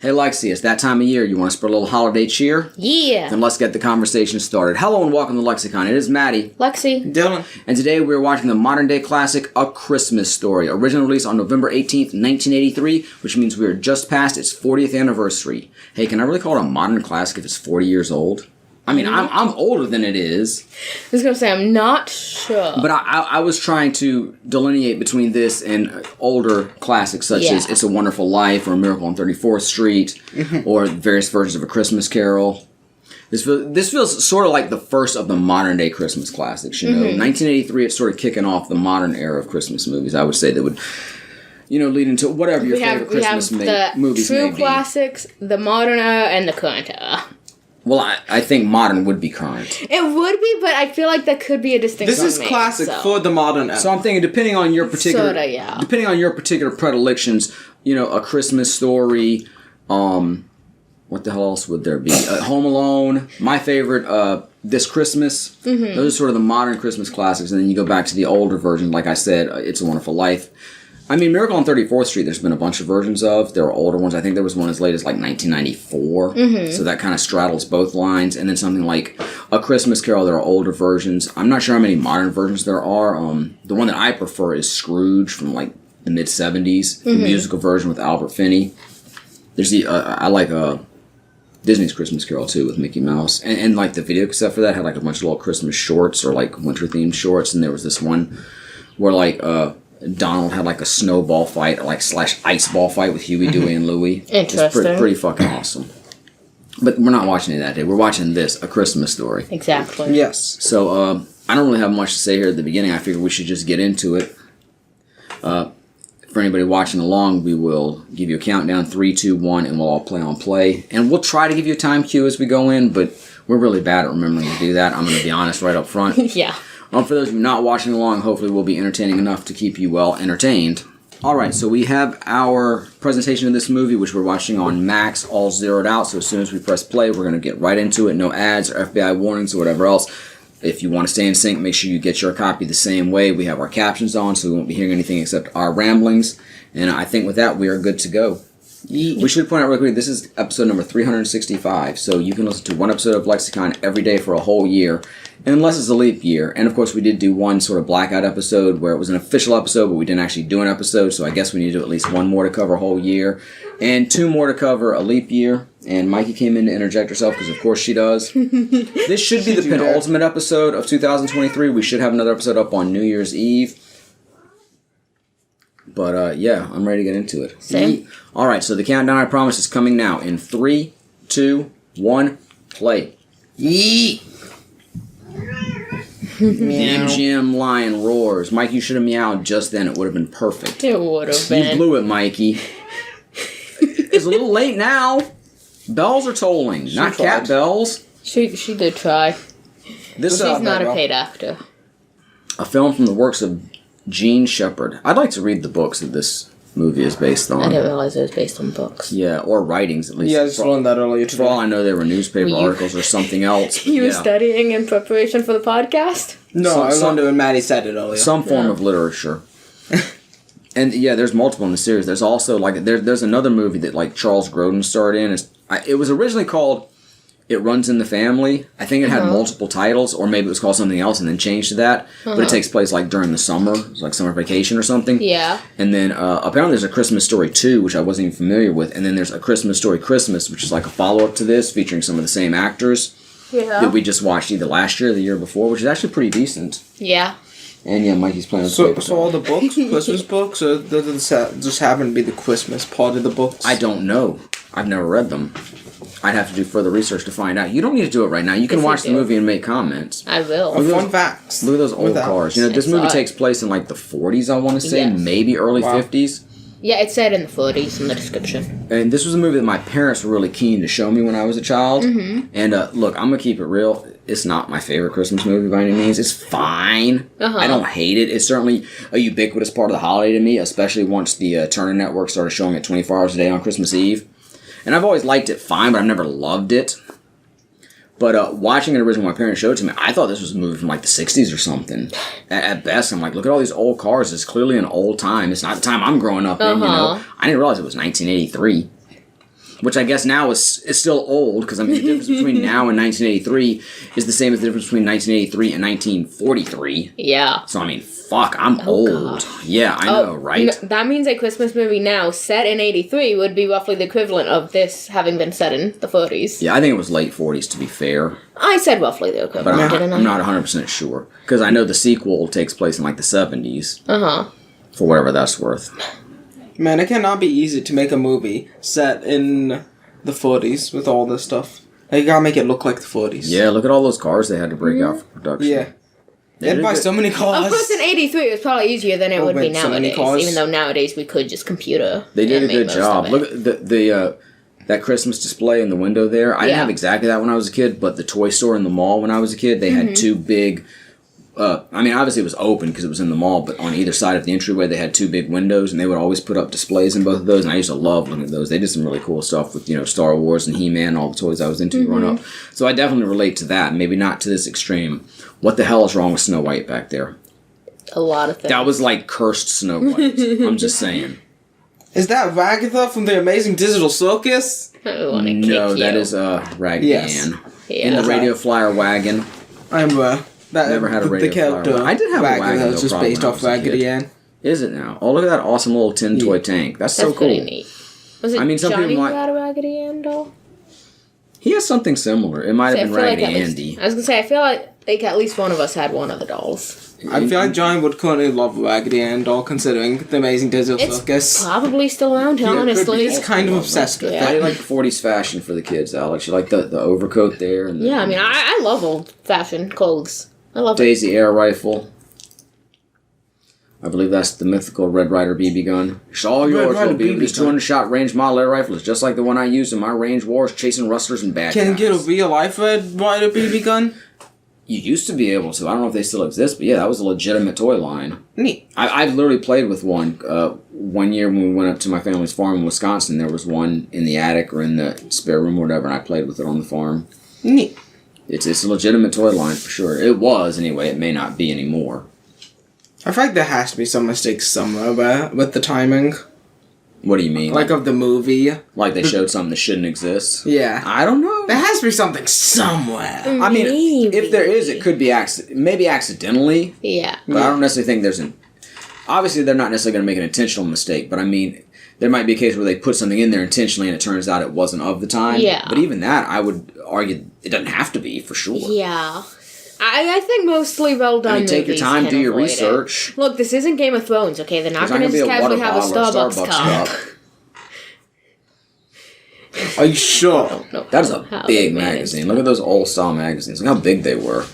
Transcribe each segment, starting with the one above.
Hey Lexi, it's that time of year. You want to spread a little holiday cheer? Yeah. Then let's get the conversation started. Hello and welcome to LexiCon. It is Maddie. Lexi. Dylan. And today we're watching the modern day classic, A Christmas Story. Original release on November 18th, 1983, which means we are just past its 40th anniversary. Hey, can I really call it a modern classic if it's 40 years old? I mean, I'm older than it is. I was going to say, I'm not sure. But I was trying to delineate between this and older classics such as It's a Wonderful Life or A Miracle on 34th Street or various versions of A Christmas Carol. This feels sort of like the first of the modern day Christmas classics, you know. 1983, it's sort of kicking off the modern era of Christmas movies. I would say that would, lead into whatever your favorite Christmas movies may be. The true classics, the modern era, and the current era. Well, I think modern would be current. It would be, but I feel like that could be a distinction. This is classic for the modern era. So I'm thinking, depending on your particular predilections, A Christmas Story, what the hell else would there be? Home Alone, my favorite, This Christmas. Those are sort of the modern Christmas classics, and then you go back to the older version, like I said, It's a Wonderful Life. I mean, Miracle on 34th Street, there's been a bunch of versions of. There are older ones. I think there was one as late as like 1994. So that kind of straddles both lines. And then something like A Christmas Carol, there are older versions. I'm not sure how many modern versions there are. The one that I prefer is Scrooge from like the mid-70s. The musical version with Albert Finney. There's I like Disney's Christmas Carol too with Mickey Mouse. And like the video cassette for that had like a bunch of little Christmas shorts or like winter-themed shorts. And there was this one where like... Donald had like a snowball fight, or like / ice ball fight with Huey, Dewey, and Louie. Interesting. It's pretty fucking awesome. But we're not watching it that day. We're watching this, A Christmas Story. Exactly. Yes. So I don't really have much to say here at the beginning. I figured we should just get into it. For anybody watching along, we will give you a countdown, 3, 2, 1, and we'll all play on play. And we'll try to give you a time cue as we go in, but we're really bad at remembering to do that. I'm going to be honest right up front. Yeah. For those of you not watching along, hopefully we'll be entertaining enough to keep you well entertained. Alright, so we have our presentation of this movie, which we're watching on Max, all zeroed out. So as soon as we press play, we're going to get right into it. No ads or FBI warnings or whatever else. If you want to stay in sync, make sure you get your copy the same way. We have our captions on, so we won't be hearing anything except our ramblings. And I think with that, we are good to go. We should point out real quick, this is episode number 365, so you can listen to one episode of LexiCon every day for a whole year, unless it's a leap year. And of course, we did do one sort of blackout episode where it was an official episode, but we didn't actually do an episode, so I guess we need to do at least one more to cover a whole year, and 2 more to cover a leap year. And Mikey came in to interject herself, because of course she does. This should be the penultimate episode of 2023. We should have another episode up on New Year's Eve. But, yeah, I'm ready to get into it. Same. Alright, so the countdown, I promise, is coming now. In 3, 2, 1, play. Yee! Jim Lion roars. Mike, you should have meowed just then. It would have been perfect. It would have been. You blew it, Mikey. It's a little late now. Bells are tolling, not cat bells. She did try. She's not a paid actor. A film from the works of Gene Shepard. I'd like to read the books that this movie is based on. I didn't realize it was based on books. Yeah, or writings at least. Yeah, I just learned that earlier today. For all I know, they were newspaper articles or something else. You were studying in preparation for the podcast? No, I learned it when Maddie said it earlier. Some form of literature. And yeah, there's multiple in the series. There's also like there's another movie that like Charles Grodin starred in. It was originally called It Runs in the Family. I think it had multiple titles, or maybe it was called something else and then changed to that. But it takes place like during the summer. It's like summer vacation or something. Yeah. And then apparently there's A Christmas Story 2, which I wasn't even familiar with. And then there's A Christmas Story Christmas, which is like a follow-up to this, featuring some of the same actors that we just watched either last year or the year before, which is actually pretty decent. Yeah. And yeah, Mikey's playing with So all the books, Christmas books, or does it just happen to be the Christmas part of the books? I don't know. I've never read them. I'd have to do further research to find out. You don't need to do it right now. You can watch the movie and make comments. I will. Fun facts. Look at those old cars. This movie takes place in like the 40s, I want to say. Yes. Maybe early 50s. Yeah, it said in the 40s in the description. And this was a movie that my parents were really keen to show me when I was a child. And look, I'm going to keep it real. It's not my favorite Christmas movie by any means. It's fine. I don't hate it. It's certainly a ubiquitous part of the holiday to me, especially once the Turner Network started showing it 24 hours a day on Christmas Eve. And I've always liked it fine, but I've never loved it. But watching it originally when my parents showed it to me, I thought this was a movie from like the 60s or something. At best, I'm like, look at all these old cars. It's clearly an old time. It's not the time I'm growing up in, I didn't realize it was 1983. which I guess now is still old, because I mean the difference between now and 1983 is the same as the difference between 1983 and 1943. Yeah. So I mean, fuck, I'm old. God. Yeah, I know, right? That means a Christmas movie now set in 83 would be roughly the equivalent of this having been set in the 40s. Yeah, I think it was late 40s, to be fair. I said roughly the But equivalent, didn't I? I'm not 100% sure. Because I know the sequel takes place in like the 70s. Uh-huh. For whatever that's worth. Man, it cannot be easy to make a movie set in the 40s with all this stuff. Like, you gotta make it look like the 40s. Yeah, look at all those cars they had to break out for production. Yeah. They had to buy so many cars. Of course, in 83 it was probably easier than it would be so many nowadays. cars. Even though nowadays we could just computer. They did a animate good most job. of it. Look at the that Christmas display in the window there. I didn't have exactly that when I was a kid, but the toy store in the mall when I was a kid, they had two big... I mean, obviously it was open because it was in the mall, but on either side of the entryway they had two big windows, and they would always put up displays in both of those, and I used to love looking at those. They did some really cool stuff with, Star Wars and He-Man and all the toys I was into growing up. So I definitely relate to that, maybe not to this extreme. What the hell is wrong with Snow White back there? A lot of things. That was like cursed Snow White. I'm just saying. Is that Ragatha from the Amazing Digital Circus? I wanna No, kick that you. is Raggedy Yes. Ann. Yeah. In the Radio Flyer wagon. I remember. That, Never had a radio the character. flyer. I did have a wagon, Ragatha though, was just probably based when I off was a Raggedy kid. Ann. Is it now? Oh, look at that awesome little tin toy tank. That's so That's cool. pretty neat. Was it I mean, some Johnny people who might- had a Raggedy Ann doll? He has something similar. It might have I been feel like Raggedy at least- Andy. I was gonna say, I feel like at least one of us had one of the dolls. I feel like Johnny would currently love Raggedy Ann doll, considering the Amazing Digital It's Circus. probably still around, honestly. He's kind of obsessed with Yeah. I it. like 40s fashion for the kids, Alex. You like the overcoat there? And the, Yeah, I mean, I love old-fashioned clothes. I love it. Daisy air rifle. I believe that's the mythical Red Ryder BB gun. It's all yours, Ryder little BB. BB This gun. 200-shot range model air rifle is just like the one I used in my range wars, chasing rustlers and bad Can you guys. get a real-life Red Ryder BB gun? You used to be able to. I don't know if they still exist, but yeah, that was a legitimate toy line. Neat. I've literally played with one. One year when we went up to my family's farm in Wisconsin, there was one in the attic or in the spare room or whatever, and I played with it on the farm. Neat. It's a legitimate toy line for sure. It was, anyway. It may not be anymore. I feel like there has to be some mistake somewhere with the timing. What do you mean? Like of the movie. Like they showed something that shouldn't exist? Yeah. I don't know. There has to be something somewhere. I mean, Maybe. if there is, it could be maybe accidentally, Yeah. but I don't necessarily think there's an... Obviously, they're not necessarily going to make an intentional mistake, but I mean, there might be a case where they put something in there intentionally and it turns out it wasn't of the time. Yeah. But even that, I would argue, it doesn't have to be, for sure. Yeah. I think mostly well done I mean, take your movies time, can do your avoid it. research. Look, this isn't Game of Thrones, okay? They're not There's going to be just a water casually have a bottle or Starbucks cup. Are you sure? No, That is a how big they managed magazine. Look at those old-style magazines. Look how big they were.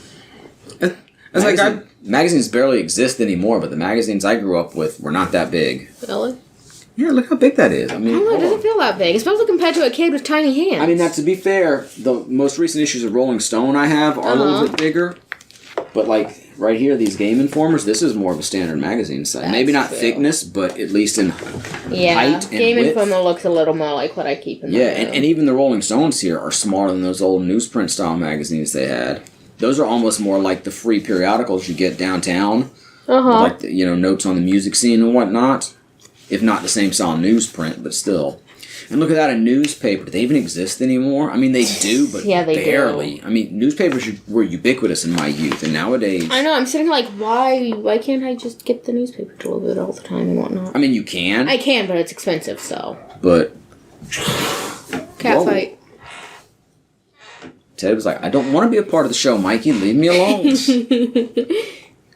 It's like Magazines barely exist anymore, but the magazines I grew up with were not that big. Really? Yeah, look how big that is. I mean, I don't know, it hold on. doesn't feel that big, especially compared to a kid with tiny hands. I mean, now to be fair, the most recent issues of Rolling Stone I have are a little bit bigger. But like right here, these Game Informers, this is more of a standard magazine size. Maybe not true. thickness, but at least in yeah, height and Game width. Informer looks a little more like what I keep in my Yeah, room. and even the Rolling Stones here are smaller than those old newsprint style magazines they had. Those are almost more like the free periodicals you get downtown, like the, notes on the music scene and whatnot. If not the same style newsprint, but still. And look at that, a newspaper. Do they even exist anymore? I mean, they do, but Yeah, they barely. do. I mean, newspapers were ubiquitous in my youth, and nowadays... I know, I'm sitting like, why can't I just get the newspaper delivered all the time and whatnot? I mean, you can, I can, but it's expensive, so. but... Cat Whoa. fight. Ted was like, I don't want to be a part of the show, Mikey. Leave me alone.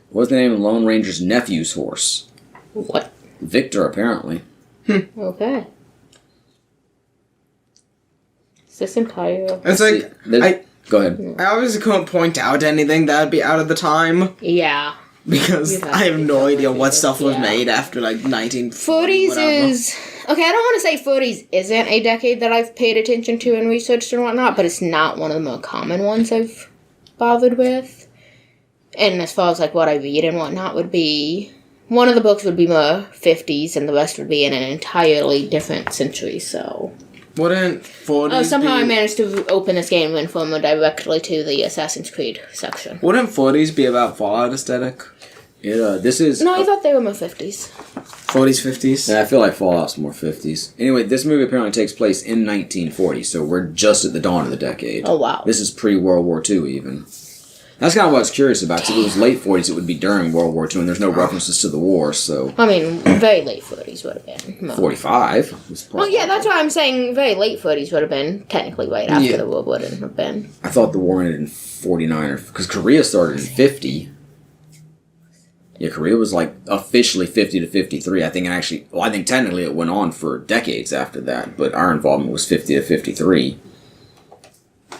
What's the name of the Lone Ranger's nephew's horse? What? Victor, apparently. Okay. Is this entire... It's like Go ahead. I obviously couldn't point out anything that would be out of the time Yeah. because You have I have to no be idea careful what with stuff it, was yeah. made after like 1940. 40s whatever. is... Okay, I don't want to say 40s isn't a decade that I've paid attention to and researched and whatnot, but it's not one of the more common ones I've bothered with. And as far as like what I read and whatnot would be... One of the books would be more 50s and the rest would be in an entirely different century, so... Wouldn't 40s Oh, somehow be, I managed to open this game Informer directly to the Assassin's Creed section. Wouldn't 40s be about Fallout aesthetic? This is... No, I thought they were more 50s. 40s, 50s. Yeah, I feel like Fallout's more 50s. Anyway, this movie apparently takes place in 1940, so we're just at the dawn of the decade. Oh, wow. This is pre-World War II, even. That's kind of what I was curious about, because if it was late 40s, it would be during World War II, and there's no references to the war, so... I mean, very late 40s would have been. 45? Was Well, yeah, that's why I'm saying very late 40s would have been technically right after the war wouldn't have been. I thought the war ended in 49, because Korea started in 50. Yeah, Korea was like officially 50 to 53. I think technically it went on for decades after that, but our involvement was 50 to 53.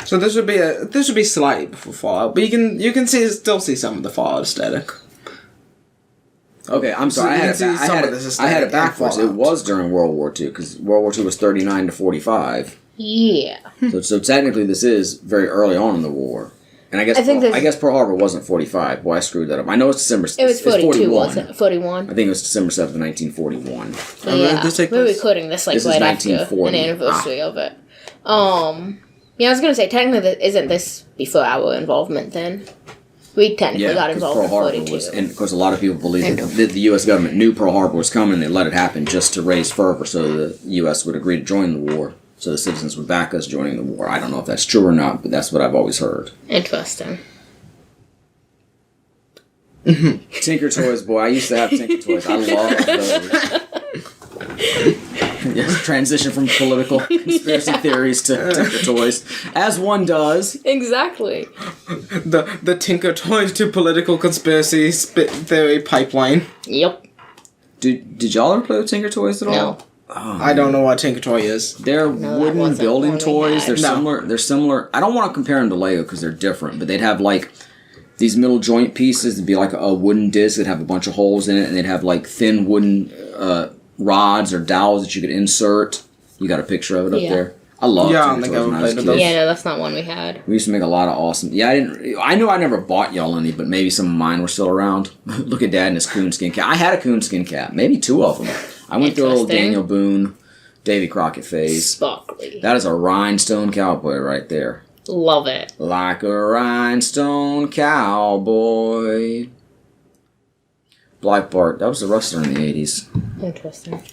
So this would be slightly before Fallout, but you can still see some of the Fallout aesthetic. Okay, I'm sorry. I had it backwards. It was during World War II, because World War II was 39 to 45. Yeah. So technically this is very early on in the war. And I guess Pearl Harbor wasn't 45. Boy, I screwed that up. I know it's December... It was 42, wasn't it? 41? I think it was December 7th, 1941. Yeah. We're recording this right after an anniversary of it. Yeah, I was going to say, technically, isn't this before our involvement then? We technically got involved in 42. And of course, a lot of people believe that the U.S. government knew Pearl Harbor was coming and they let it happen just to raise fervor so the U.S. would agree to join the war. So the citizens would back us joining the war. I don't know if that's true or not, but that's what I've always heard. Interesting. Tinker Toys, boy. I used to have Tinker Toys. I love those. Yes, transition from political conspiracy theories to Tinker Toys, as one does. Exactly. The Tinker Toys to political conspiracy theory pipeline. Yep. Did y'all ever play with Tinker Toys at all? No. Oh, I don't know what Tinker Toy is. They're wooden building toys. They're similar. They're similar. I don't want to compare them to Lego because they're different, but they'd have like these middle joint pieces. It'd be like a wooden disc that'd have a bunch of holes in it, and they'd have like thin wooden rods or dowels that you could insert. You got a picture of it up there. I love Tinker Toys when I was a kid. Yeah, no, that's not one we had. We used to make a lot of awesome... Yeah, I knew I never bought y'all any, but maybe some of mine were still around. Look at Dad in his coonskin cap. I had a coonskin cap. Maybe 2 of them. I went through a little Daniel Boone, Davy Crockett phase. Sparkly. That is a rhinestone cowboy right there. Love it. Like a rhinestone cowboy. Black Bart. That was the wrestler in the 80s. Interesting.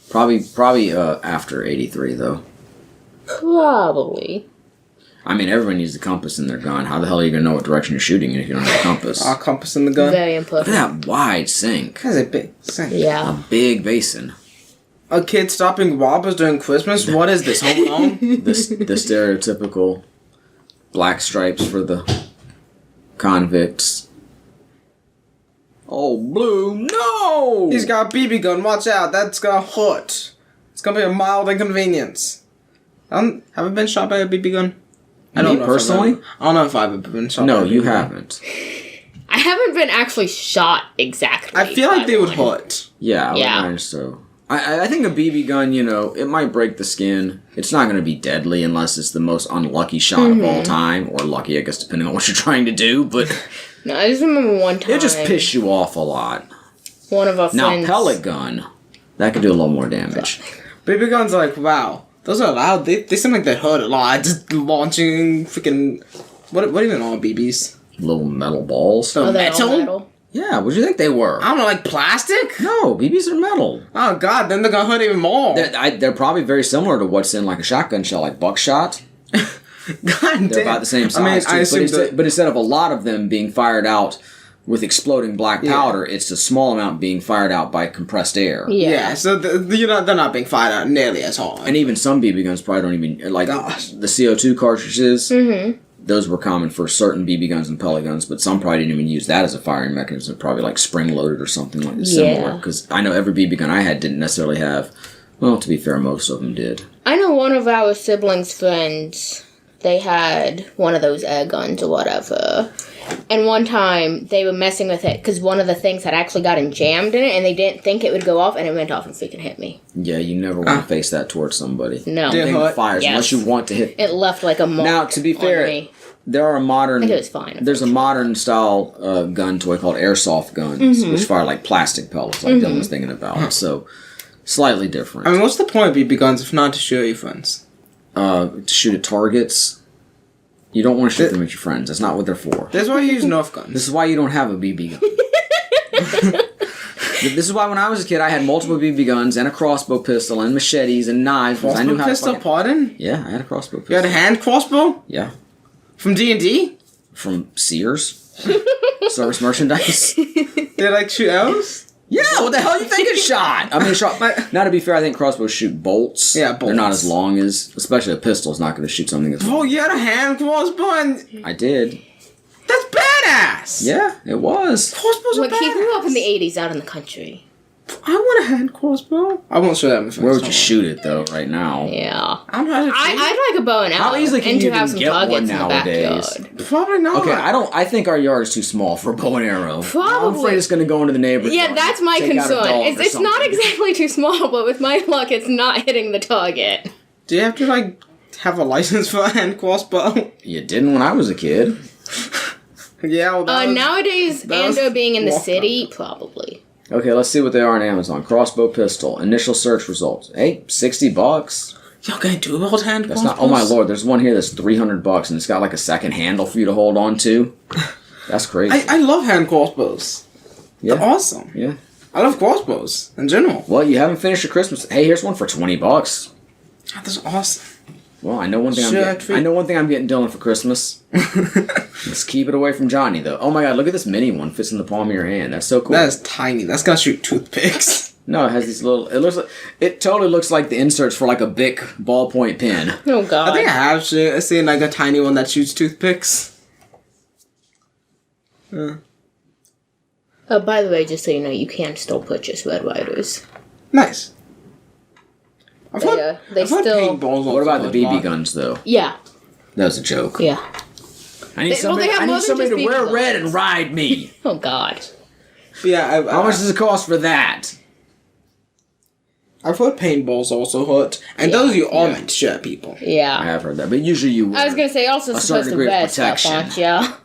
Probably after 83, though. Probably. I mean, everyone needs a compass in their gun. How the hell are you going to know what direction you're shooting if you don't have a compass? A compass in the gun? Very important. Look at that wide sink. That's a big sink. Yeah. A big basin. A kid stopping robbers during Christmas? What is this, Home Alone? The stereotypical black stripes for the convicts. Oh, Blue, no! He's got a BB gun, watch out, that's gonna hurt. It's gonna be a mild inconvenience. Have I been shot by a BB gun? I don't know personally? I don't know if I've ever been shot by a BB gun. No, you haven't. I haven't been actually shot exactly. I feel like they would hurt. Yeah, I would imagine so. I think a BB gun, it might break the skin. It's not going to be deadly unless it's the most unlucky shot of all time. Or lucky, I guess, depending on what you're trying to do. But no, I just remember one time. It just piss you off a lot. One of our friends... Now, pellet gun, that could do a little more damage. BB guns are like, wow, those are loud. They seem like they hurt a lot. Just launching freaking... What even are BBs? Little metal balls. Oh, metal? Yeah, what do you think they were? I don't know, like plastic? No, BBs are metal. Oh god, then they're gonna hurt even more. They're probably very similar to what's in like a shotgun shell, like buckshot. God damn. They're about the same size, but instead of a lot of them being fired out with exploding black powder, it's a small amount being fired out by compressed air. Yeah, so they're not being fired out nearly as hard. And even some BB guns probably don't even, like the CO2 cartridges, those were common for certain BB guns and pellet guns, but some probably didn't even use that as a firing mechanism, probably like spring-loaded or something like similar. Because I know every BB gun I had didn't necessarily have, well, to be fair, most of them did. I know one of our siblings' friends, they had one of those air guns or whatever. And one time, they were messing with it because one of the things had actually gotten jammed in it, and they didn't think it would go off, and it went off and freaking hit me. Yeah, you never want to face that towards somebody. No. It fires unless you want to hit. It left like a mark. Now, to be fair, there are modern... I think it was fine. There's a modern style gun toy called airsoft guns, which fire like plastic pellets, like Dylan was thinking about. So, slightly different. I mean, what's the point of BB guns if not to shoot your friends? To shoot at targets. You don't want to shoot them at your friends. That's not what they're for. That's why you use Nerf guns. This is why you don't have a BB gun. This is why when I was a kid, I had multiple BB guns and a crossbow pistol and machetes and knives. Because I knew how pistol, to pardon? Yeah, I had a crossbow pistol. You had a hand crossbow? Yeah. From D&D? From Sears. Service merchandise. They like shoot arrows? Yeah, what the hell you think it shot? I mean, shot. Now, to be fair, I think crossbows shoot bolts. Yeah, bolts. They're not as long as, especially a pistol's not going to shoot something as long. Oh, you had a hand crossbow and... I did. That's badass! Yeah, it was. Crossbows are Look, he grew up in the badass. 80s out in the country. I want a hand crossbow. I won't show that in the Where would you shoot it, though, right now? Yeah. I don't know how to shoot. I'd like a bow and arrow. How easily can and you to have even some get one targets in the nowadays? backyard. Probably not. Okay, I think our yard is too small for a bow and arrow. Probably. I'm afraid it's going to go into the neighbor's Yeah, yard that's and my take out a concern. dog It's or not something. exactly too small, but with my luck, it's not hitting the target. Do you have to, like, have a license for a hand crossbow? You didn't when I was a kid. Yeah, well, that was- Nowadays, that was Ando being in the walk city, probably. Okay, let's see what they are on Amazon. Crossbow pistol. Initial search results. Hey, $60. Y'all gonna do about hand That's crossbows? not. Oh my lord! There's one here that's $300, and it's got like a second handle for you to hold on to. That's crazy. I love hand crossbows. Yeah. They're awesome. Yeah. I love crossbows in general. Well, you haven't finished your Christmas. Hey, here's one for $20. Oh, that's awesome. Well, I know one thing. Shit. I know one thing I'm getting Dylan for Christmas. Let's keep it away from Johnny, though. Oh my god! Look at this mini one. Fits in the palm of your hand. That's so cool. That is tiny. That's gonna shoot toothpicks. No, it has these little. It looks like. It totally looks like the inserts for like a Bic ballpoint pen. Oh, God. I think I have seen like a tiny one that shoots toothpicks. By the way, just so you know, you can still purchase Red Riders. Nice. I've They, heard- they I've heard still... paintballs What about the also BB good. guns, though? Yeah, That was a joke. yeah. I need They somebody. have I more need than somebody just to wear BB red guns. and ride me. Oh, God. Yeah, How much does it cost for that? I've heard paintballs also hurt, and Yeah. those you are meant to shoot at people. I Yeah. have heard that, but usually you. I was going to say, also a supposed certain to degree of red stuff, protection. aren't ya?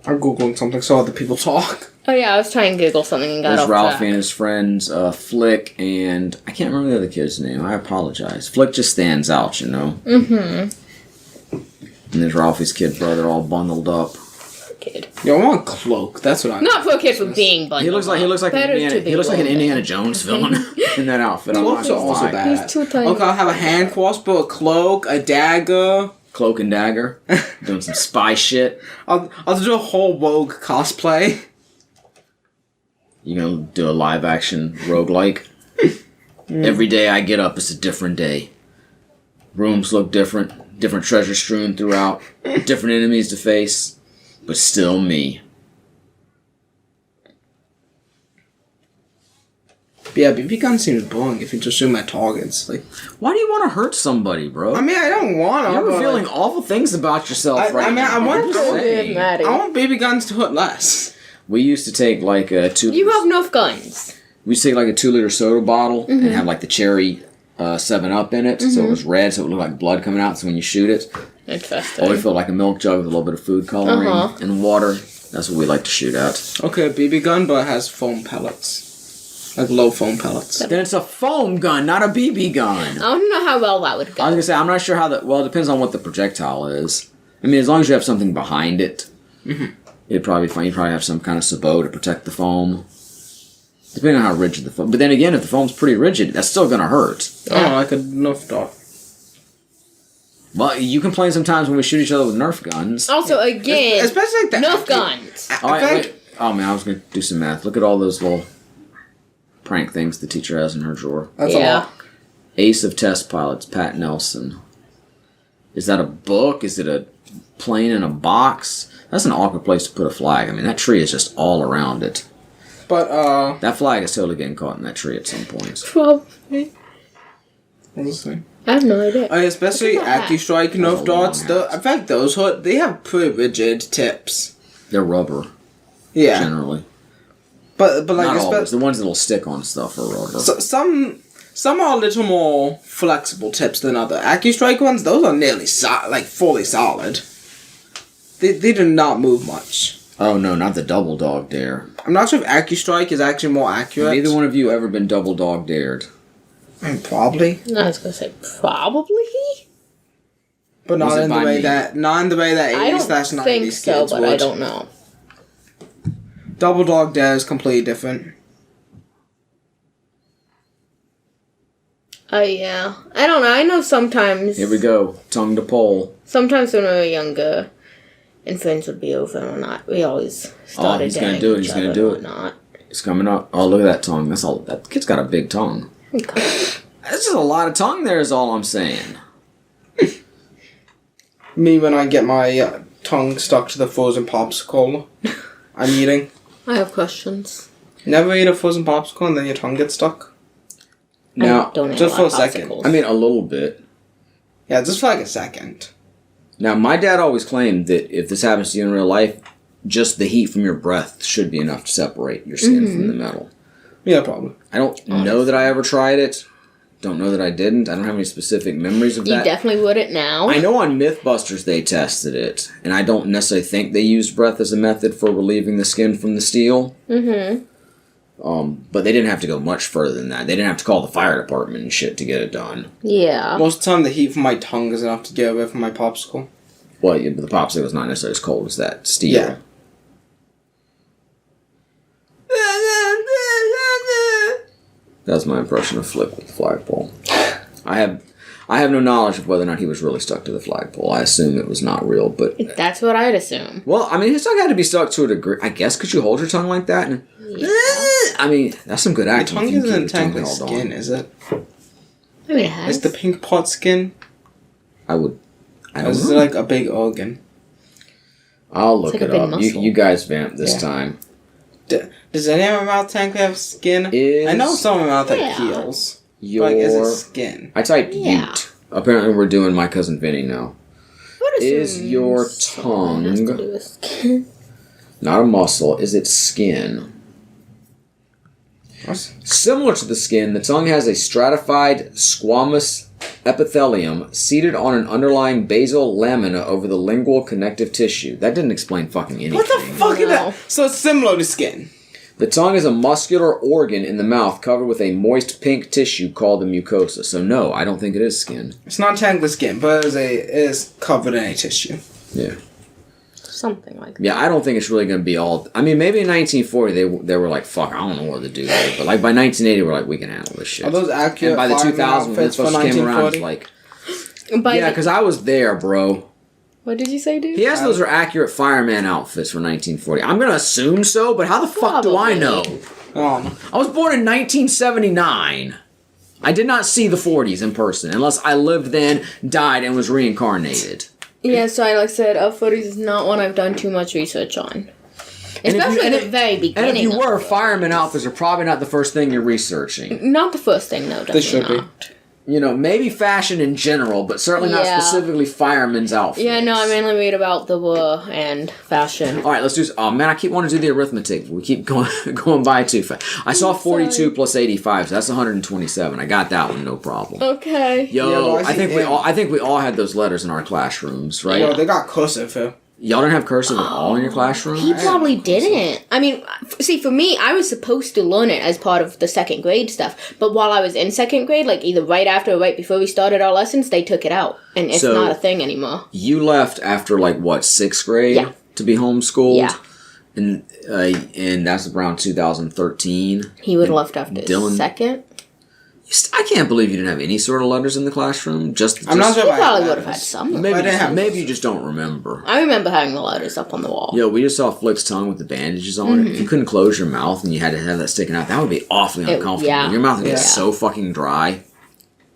I'm googling something so other people talk. Oh, yeah, I was trying to Google something and got There's off Ralph track. and his friends, Flick, and I can't remember the other kid's name. I apologize. Flick just stands out, you know. Mm-hmm. And there's Ralphie's kid brother all bundled up. Kid. Yo, I want cloak. That's what I. Not for kids with being bundled He looks like Better to be an woman. Indiana Jones villain in that outfit. I'm not Cloaks are gonna also lie. bad. He's too tiny. Okay, I'll have a hand crossbow, a cloak, a dagger. Cloak and dagger, doing some spy shit. I'll do a whole rogue cosplay. You gonna do a live action roguelike? Every day I get up, it's a different day. Rooms look different, different treasure strewn throughout, different enemies to face, but still me. But yeah, BB gun seems boring if you just shoot my targets. Like, Why do you want to hurt somebody, bro? I mean, I don't want to. You're but, feeling like, awful things about yourself I right mean, now. I want I'm to- just Good, saying. Maddie. I want BB guns to hurt less. We used to take like a 2. You have enough guns. We used to take like a 2-liter soda bottle and have like the cherry 7-Up in it, so it was red, so it looked like blood coming out. So when you shoot it, Interesting. or we filled like a milk jug with a little bit of food coloring and water. That's what we like to shoot at. Okay, a BB gun, but it has foam pellets. Like low foam pellets. Then it's a foam gun, not a BB gun. I don't know how well that would I was go. gonna say I'm not sure how that. Well, it depends on what the projectile is. I mean, as long as you have something behind it, it'd probably be fine. You probably have some kind of sabot to protect the foam, depending on how rigid the foam. But then again, if the foam's pretty rigid, that's still gonna hurt. Oh, like a Nerf dart. Well, you complain sometimes when we shoot each other with Nerf guns. Also, again, Especially like the Nerf guns. All right, fact- wait. Oh man, I was gonna do some math. Look at all those little prank things the teacher has in her drawer. That's a Yeah. lot. Ace of Test Pilots, Pat Nelson. Is that a book? Is it a plane in a box? That's an awkward place to put a flag. I mean, that tree is just all around it. But, That flag is totally getting caught in that tree at some point. Probably. what was I saying? I have no idea. Especially Look at that. AccuStrike Those Nerf are darts. long hats. In fact, those hurt. They have pretty rigid tips. They're rubber, Yeah. generally. But like, Not always. espe- The ones that'll stick on stuff are rubber. some are a little more flexible tips than other. AccuStrike ones, those are nearly fully solid. They do not move much. Oh no, not the double dog dare. I'm not sure if AccuStrike is actually more Have accurate. either one of you ever been double dog dared? Probably. I was gonna say probably. But Was not it in the by way me? that 80s/90s I don't think so, kids but would. I don't know. Double Dog Dare is completely different. Yeah. I don't know. I know sometimes. Here we go. Tongue to pole. Sometimes when we were younger, and friends would be over and whatnot, we always started he's gonna daring do it, each he's gonna other do and it. whatnot. It's coming up. Oh, look at that tongue. That's all. That kid's got a big tongue. Okay. That's just a lot of tongue there is all I'm saying. Me when I get my tongue stuck to the frozen popsicle I'm eating. I have questions. Never eat a frozen popsicle and then your tongue gets stuck? Now, I don't eat just a lot for a of second. popsicles. I mean, a little bit. Yeah, just for like a second. Now, my dad always claimed that if this happens to you in real life, just the heat from your breath should be enough to separate your skin from the metal. Yeah, probably. I don't know that I ever tried it. Don't know that I didn't. I don't have any specific memories of You that. definitely wouldn't now. I know on Mythbusters they tested it, and I don't necessarily think they used breath as a method for relieving the skin from the steel. Mm-hmm. But they didn't have to go much further than that. They didn't have to call the fire department and shit to get it done. Yeah. Most of the time the heat from my tongue is enough to get away from my popsicle. Well, yeah, but the popsicle was not necessarily as cold as that steel. Yeah. That was my impression of Flick with the flagpole. I have no knowledge of whether or not he was really stuck to the flagpole. I assume it was not real, but... That's what I'd assume. Well, I mean, his tongue had to be stuck to a degree. I guess, could you hold your tongue like that? And, Yeah. I mean, that's some good Your acting. tongue if you can isn't keep your tongue technically held on. skin, is it? I mean, it has. Is the pink pot skin? I don't Or is it know. like a big organ? I'll look It's like it a big up. muscle. You guys vamp this Yeah. time. Does any of my mouth technically have skin? Is I know some of my mouth have Yeah. heels. Your... But like, is it skin? I typed Yeah. Ute. Apparently we're doing My Cousin Vinny now. What Is your something has to tongue- do with skin? Not a muscle. Is it skin? Similar to the skin, the tongue has a stratified squamous epithelium seated on an underlying basal lamina over the lingual connective tissue. That didn't explain fucking anything. What the fuck is No. that? So it's similar to skin. The tongue is a muscular organ in the mouth covered with a moist pink tissue called the mucosa. So no, I don't think it is skin. It's not technically skin, but it is covered in a tissue. Yeah. Something like that. Yeah, I don't think it's really going to be all... I mean, maybe in 1940 they were like, fuck, I don't know what to do there. But like by 1980, we're like, we can handle this shit. Are those accurate And by the fireman 2000s, when outfits for Mythbusters came around, it's 1940? like... By Yeah, the- because I was there, bro. what did you say, dude? He asked those are accurate fireman outfits for 1940. I'm going to assume so, but how the fuck do I know? Oh, I was born in 1979. I did not see the 40s in person, unless I lived then, died, and was reincarnated. Yeah, so like I said, footies is not one I've done too much research on. And if you- Especially and at the very beginning. And if you of were, it. fireman outfits are probably not the first thing you're researching. Not the first thing, no, definitely should be. not. You know, maybe fashion in general, but certainly not Yeah. specifically firemen's outfits. Yeah, no, I mainly read about the war and fashion. All right, let's do. Oh man, I keep wanting to do the arithmetic. We keep going by too fast. I saw 42 plus 85, so that's 127. I got that one, no problem. Okay. Yo, Yeah, well, I think we all had those letters in our classrooms, right? Yo, they got cursive here. Y'all don't have cursive at all in your classroom? He probably didn't. I mean, see, for me, I was supposed to learn it as part of the second grade stuff. But while I was in second grade, like either right after or right before we started our lessons, they took it out. And it's So- not a thing anymore. You left after like what, 6th grade? Yeah. To be homeschooled? Yeah. And that's around 2013. He would have left after Dylan- second. I can't believe you didn't have any sort of letters in the classroom. I'm not He sure if I probably had would have had letters. some. Maybe, I didn't have- maybe you just don't remember. I remember having the letters up on the wall. Yo, we just saw Flick's tongue with the bandages on it. If you couldn't close your mouth and you had to have that sticking out, that would be awfully uncomfortable. yeah. Your mouth would get Yeah. so fucking dry.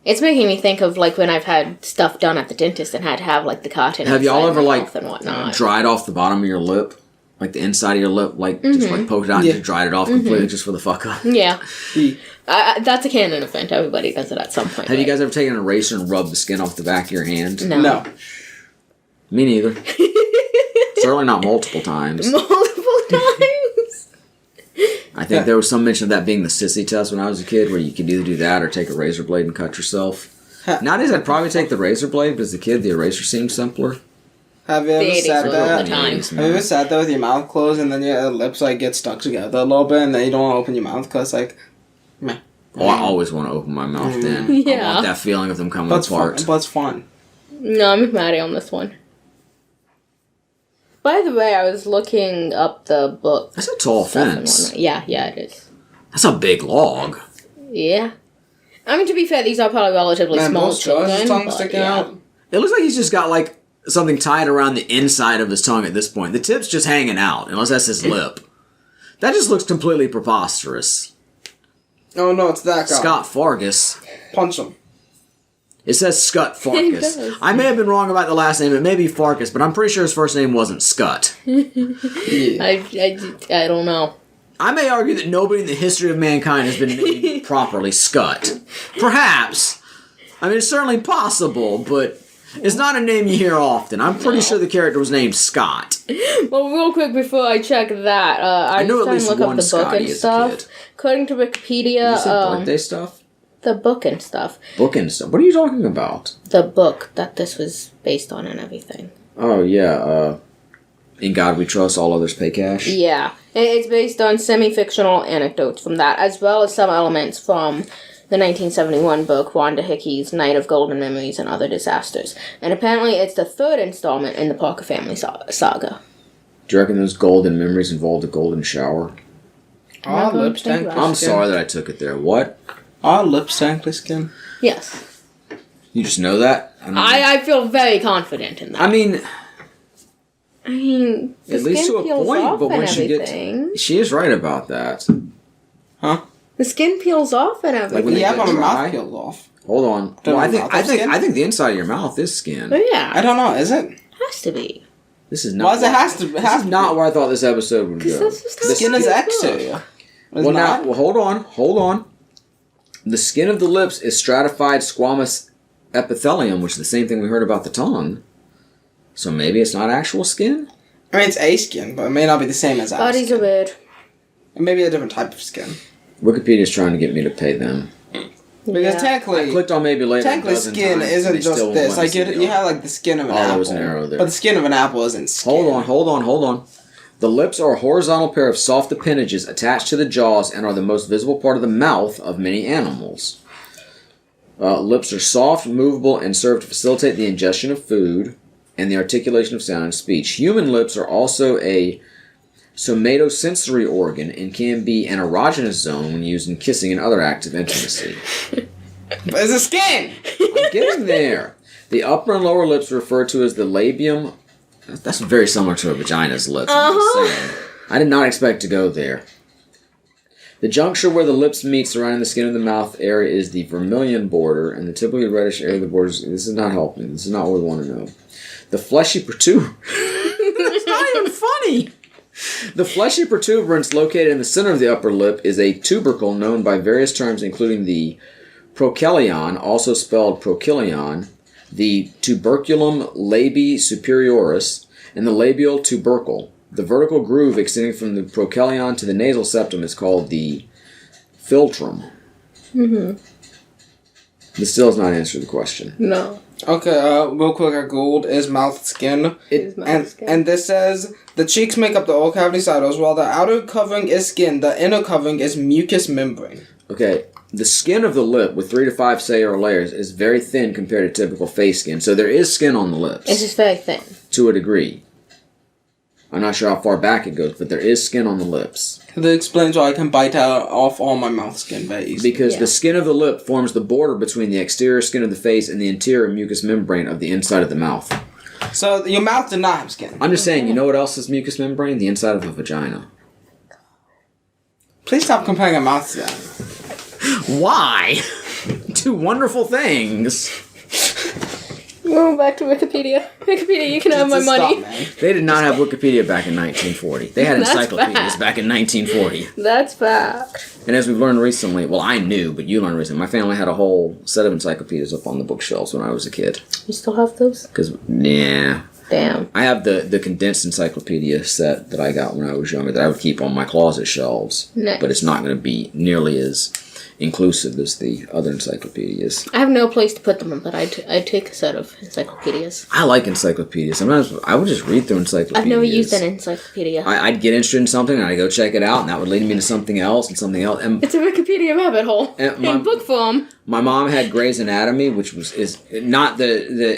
It's making me think of like when I've had stuff done at the dentist and had to have like the cotton. Have y'all inside ever my like mouth and whatnot. dried off the bottom of your lip? Like the inside of your lip, like just like poked it out and Yeah. just dried it off completely just for the fuck up. Yeah, He- that's a canon event. Everybody does it at some point. Have you right? guys ever taken an eraser and rubbed the skin off the back of your hand? No. No. Me neither. Certainly not multiple times. Multiple times. I think there was some mention of that being the sissy test when I was a kid, where you could either do that or take a razor blade and cut yourself. Nowadays, I'd probably take the razor blade because the eraser seemed simpler. Have you ever Dating sat all there? the time. Yes, Have you ever sat there with your mouth closed and then your lips like get stuck together a little bit and then you don't want to open your mouth because like, meh. Oh, I always want to open my mouth then. I Yeah. want that feeling of them coming That's apart. fun. But it's fun. No, I'm with Maddie on this one. By the way, I was looking up the book. That's a tall stuff and fence. whatnot. Yeah, it is. That's a big log. Yeah. I mean, to be fair, these are probably relatively Man, small both jaws, his children. tongue but sticking yeah. out. It looks like he's just got like something tied around the inside of his tongue at this point. The tip's just hanging out, unless that's his lip. That just looks completely preposterous. Oh no, it's that guy. Scott Fargus. Punch him. It says Scott Fargus. does. I may have been wrong about the last name. It may be Fargus, but I'm pretty sure his first name wasn't Scott. Yeah. I don't know. I may argue that nobody in the history of mankind has been named properly Scott. Perhaps. I mean, it's certainly possible, but it's not a name you hear often. I'm pretty sure the character was named Scott. Well, real quick before I check that, I know was at trying least to look up one the book Scotty and as a stuff. kid. According to Wikipedia, You said birthday stuff? the book and stuff. Book and stuff. What are you talking about? The book that this was based on and everything. Oh, yeah, In God We Trust, All Others Pay Cash. Yeah. It's based on semi-fictional anecdotes from that, as well as some elements from the 1971 book Wanda Hickey's Night of Golden Memories and Other Disasters. And apparently it's the third installment in the Parker family saga. Do you reckon those golden memories involved a golden shower? Our gonna lips think stank. about it. I'm sorry that I took it there. What? Our lips stank the skin. Yes. You just know that? I feel very confident in that. I mean, I mean, the at least skin to a peels point, off but and when she everything. gets... She is right about that. Huh? The skin peels off and everything. when they Yeah, get but my dry? mouth peels off. Hold on. Don't Well, I my think mouth I have think skin? I think the inside of your mouth is skin. Oh, yeah. I don't know, is it? Has to be. This is not. Why does it has to This have is not where I thought this episode would Because go. that's just how The Skin is It's exterior. It's Well, not. now, hold on. The skin of the lips is stratified squamous epithelium, which is the same thing we heard about the tongue. So maybe it's not actual skin? I mean, it's a skin, but it may not be the same as our Bodies skin. are weird. It may be a different type of skin. Wikipedia's trying to get me to pay them. Because Yeah. I technically, clicked on maybe later. skin isn't just this. Like, you have, like, the skin of an apple. there was an arrow there. But the skin of an apple isn't skin. Hold on. The lips are a horizontal pair of soft appendages attached to the jaws and are the most visible part of the mouth of many animals. Lips are soft, movable, and serve to facilitate the ingestion of food and the articulation of sound and speech. Human lips are also a somatosensory organ and can be an erogenous zone when used in kissing and other acts of intimacy. But it's a skin! I'm getting there. The upper and lower lips are referred to as the labium. That's very similar to a vagina's lips. I'm just saying. I did not expect to go there. The juncture where the lips meet surrounding the skin of the mouth area is the vermilion border, and the typically reddish area of the border. This is not helping. This is not what we want to know. The fleshy protuberance. It's not even funny. The fleshy protuberance located in the center of the upper lip is a tubercle known by various terms, including the procheleon, also spelled prochilion, the tuberculum labii superioris, and the labial tubercle. The vertical groove extending from the procheleon to the nasal septum is called the philtrum. Mm-hmm. This still does not answer the question. No. Okay, real quick, I googled, is mouth skin? And this says, the cheeks make up the oral cavity cytos, while the outer covering is skin, the inner covering is mucous membrane. Okay, the skin of the lip with 3 to 5 cellular layers is very thin compared to typical face skin, so there is skin on the lips. It's just very thin. To a degree. I'm not sure how far back it goes, but there is skin on the lips. That explains why I can bite out off all my mouth skin very easily. Because the skin of the lip forms the border between the exterior skin of the face and the interior mucous membrane of the inside of the mouth. So, your mouth did not have skin. I'm just saying, you know what else is mucous membrane? The inside of a vagina. Please stop comparing a mouth to that. Why? Two wonderful things. Going back to Wikipedia. Wikipedia, you can have my Stop, money. man. They did not have Wikipedia back in 1940. They had That's encyclopedias bad. back in 1940. That's fact. And as we've learned recently, well, I knew, but you learned recently, my family had a whole set of encyclopedias up on the bookshelves when I was a kid. You still have those? Because, yeah. Damn. I have the condensed encyclopedia set that I got when I was younger that I would keep on my closet shelves. Nice. But it's not going to be nearly as inclusive as the other encyclopedias. I have no place to put them, but I'd take a set of encyclopedias. I like encyclopedias. Sometimes I would just read through encyclopedias. I've never used an encyclopedia. I'd get interested in something and I'd go check it out, and that would lead me to something else and something else. And It's a Wikipedia rabbit hole in book form. my mom had Grey's Anatomy, which is not the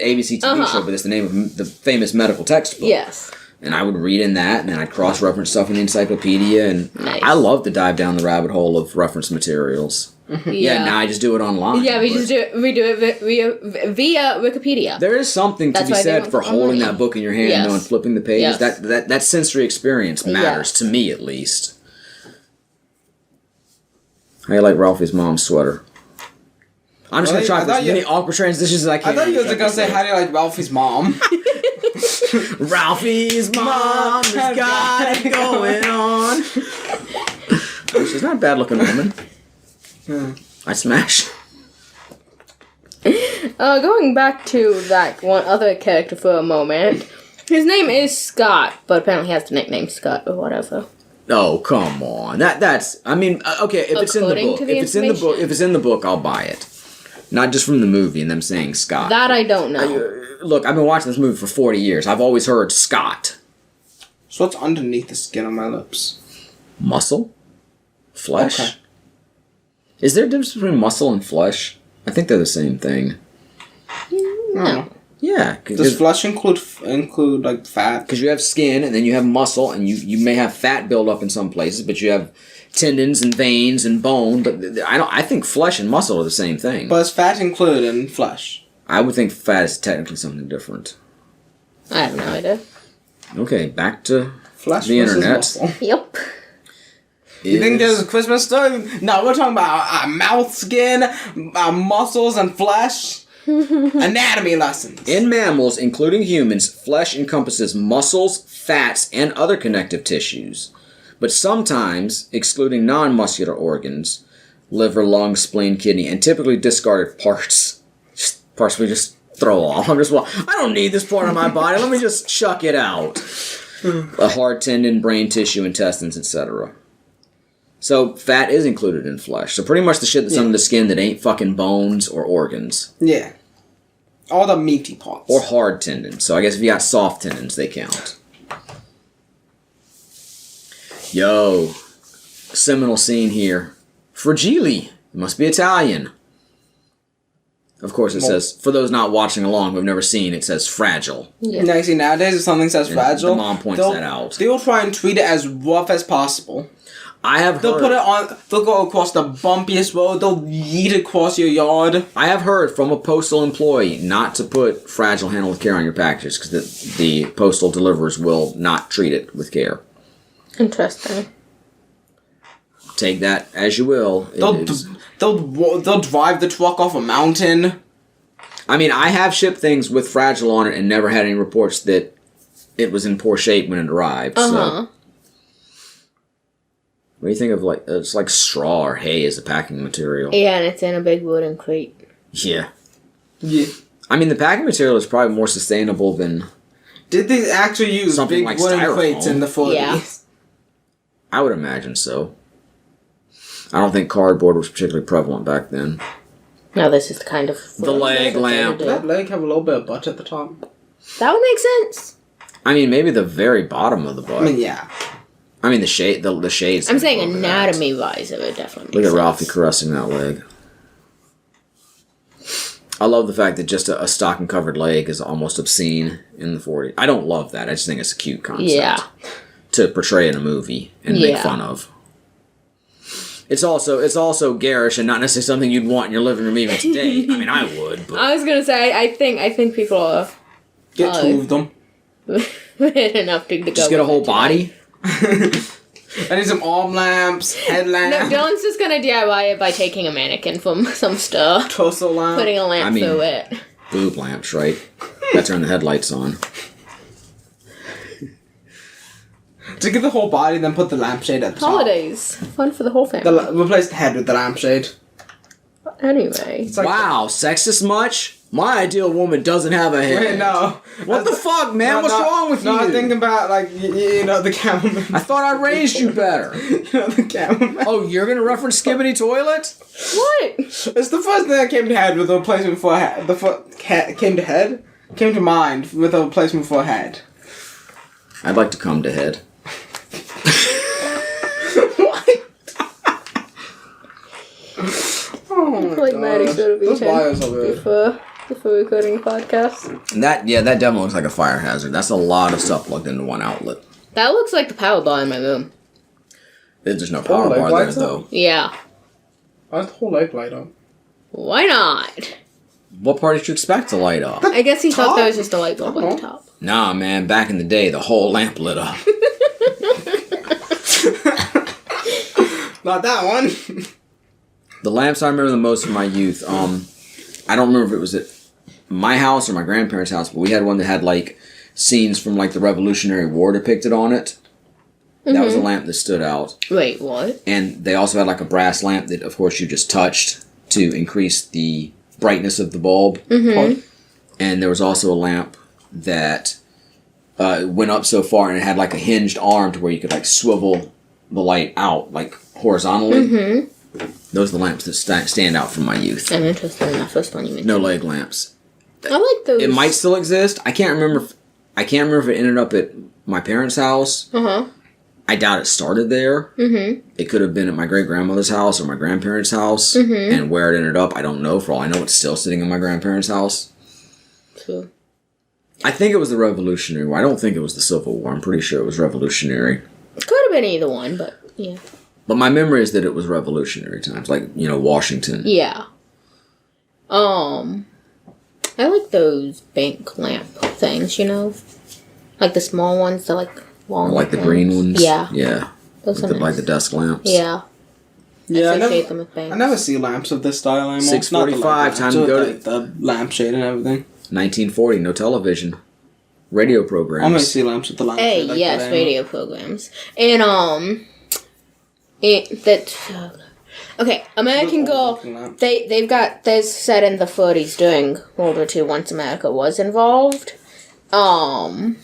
ABC TV show, but it's the name of the famous medical textbook. Yes. And I would read in that, and then I'd cross-reference stuff in the encyclopedia, and Nice. I love to dive down the rabbit hole of reference materials. Yeah, now I just do it online. Yeah, we do it via Wikipedia. There is something to That's be why they said want for for holding online. that book in your hand Yes. and flipping the pages. Yes. That sensory experience matters, Yes. to me at least. How you like Ralphie's mom's sweater? I'm just going to try for as many awkward transitions as I can. I thought you were going to say, how do you like Ralphie's mom? Ralphie's mom has got it going on. Oh, she's not a bad looking woman. I smash. Going back to that one other character for a moment. His name is Scott, but apparently he has the nickname Scott or whatever. Oh, come on. That's I mean, okay, if it's in the According book. to the information. If it's in the book, I'll buy it. Not just from the movie and them saying Scott. That I don't know. Look, I've been watching this movie for 40 years. I've always heard Scott. So what's underneath the skin on my lips? Muscle? Flesh? Okay. Is there a difference between muscle and flesh? I think they're the same thing. No. Yeah. Does flesh include like fat? Because you have skin and then you have muscle, and you may have fat buildup in some places, but you have tendons and veins and bone. But I think flesh and muscle are the same thing. But is fat included in flesh? I would think fat is technically something different. I have no idea. Okay, back to Flesh the versus internet. muscle. Yep. You think there's a Christmas story? No, we're talking about mouth skin, muscles, and flesh. Anatomy lessons. In mammals, including humans, flesh encompasses muscles, fats, and other connective tissues. But sometimes, excluding non-muscular organs, liver, lung, spleen, kidney, and typically discarded parts. Parts we just throw off. I don't need this part of my body. Let me just chuck it out. A heart, tendon, brain tissue, intestines, etc. So fat is included in flesh. So pretty much the shit that's under the skin that ain't fucking bones or organs. Yeah. All the meaty parts. Or hard tendons. So I guess if you got soft tendons, they count. Yo. Seminal scene here. Fragile. It must be Italian. Of course it says, for those not watching along who have never seen, it says fragile. Yeah. Now, see, nowadays if something says fragile, the mom points that out. They'll try and treat it as rough as possible. I have They'll heard, put it on. They'll go across the bumpiest road. They'll yeet across your yard. I have heard from a postal employee not to put fragile handle with care on your packages because the postal deliverers will not treat it with care. Interesting. Take that as you will. They'll drive the truck off a mountain. I mean, I have shipped things with fragile on it and never had any reports that it was in poor shape when it arrived. So. What do you think of, like, it's like straw or hay as a packing material? Yeah, and it's in a big wooden crate. Yeah. Yeah. I mean, the packing material is probably more sustainable than... Did they actually use Something big like wooden styrofoam. crates in the 40s? Yeah. I would imagine so. I don't think cardboard was particularly prevalent back then. No, this is the kind of... The leg lamp. Did that leg have a little bit of butt at the top? That would make sense. I mean, maybe the very bottom of the butt. I mean, yeah. I mean, the shades. I'm saying anatomy-wise, it would definitely make Look at sense. Ralphie caressing that leg. I love the fact that just a stocking-covered leg is almost obscene in the 40s. I don't love that. I just think it's a cute concept. Yeah. To portray in a movie and make fun of. It's also garish and not necessarily something you'd want in your living room even today. I mean, I would. But. I was gonna say, I think people are Get two of them. weird enough to go. Just get a whole body. I need some arm lamps, headlamps. No, Dylan's just gonna DIY it by taking a mannequin from some store, Torso lamp. putting a lamp through it. Boob lamps, right? Gotta turn the headlights on. To get the whole body, then put the lampshade at the Holidays, fun for the whole family. top. Replace the head with the lampshade. Anyway, It's like Wow, sexist much? My ideal woman doesn't have a head. Wait, no. What the fuck, man? No, What's wrong with you? No, I'm thinking about, like, you know, the cameraman. I thought I raised you better. You know, the cameraman. Oh, you're gonna reference Skibbity Toilet? What? It's the first thing that came to head with a replacement for a head. Came to mind with a replacement for a head. I'd like to come to head. Oh my Like Maddie gosh. should have Those eaten wires are weird. before recording a podcast. And that definitely looks like a fire hazard. That's a lot of stuff plugged into one outlet. That looks like the power bar in my room. There's no power like bar there, lights though. Yeah. Why is the whole light light on? Why not? What part did you expect to light up? I guess he thought Top? that was just a light bulb on the top. Nah, man. Back in the day, the whole lamp lit up. Not that one. The lamps I remember the most from my youth. I don't remember if it was at my house or my grandparents' house, but we had one that had like scenes from like the Revolutionary War depicted on it. That was a lamp that stood out. Wait, what? And they also had like a brass lamp that, of course, you just touched to increase the brightness of the bulb. And there was also a lamp that went up so far and it had like a hinged arm to where you could like swivel the light out like horizontally. Those are the lamps that stand out from my youth. I'm interested in that first one you mentioned. No leg lamps. I like those. It might still exist. I can't remember. If it ended up at my parents' house. I doubt it started there. It could have been at my great grandmother's house or my grandparents' house, and where it ended up, I don't know. For all I know, it's still sitting in my grandparents' house. True. I think it was the Revolutionary War. I don't think it was the Civil War. I'm pretty sure it was Revolutionary. Could have been either one, but yeah. But my memory is that it was Revolutionary times, like Washington. Yeah. I like those bank lamp things, like the small ones, the like long. Like the ones. green ones. Yeah. Yeah. Those are Like nice. the desk lamps. Yeah. Yeah, Associate them with banks. I never see lamps of this style anymore. 6:45, time to go to- the lampshade and everything. 1940, no television. Radio programs. I only see lamps with the lampshade. Hey, like yes, that anymore. radio programs. And, okay, American Those Girl, old-looking lamps. there's set in the 40s during World War II once America was involved. And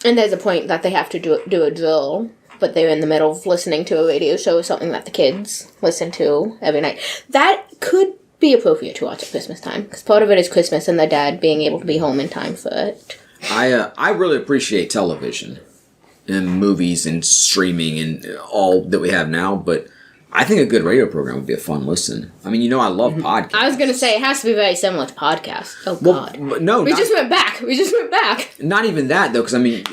there's a point that they have to do a drill, but they're in the middle of listening to a radio show or something that the kids listen to every night. That could be appropriate to watch at Christmas time, because part of it is Christmas and the dad being able to be home in time for it. I really appreciate television and movies and streaming and all that we have now, but I think a good radio program would be a fun listen. I mean, I love podcasts. I was going to say, it has to be very similar to podcasts. Oh, God. Well, no, We just went back. not even that, though, because I mean,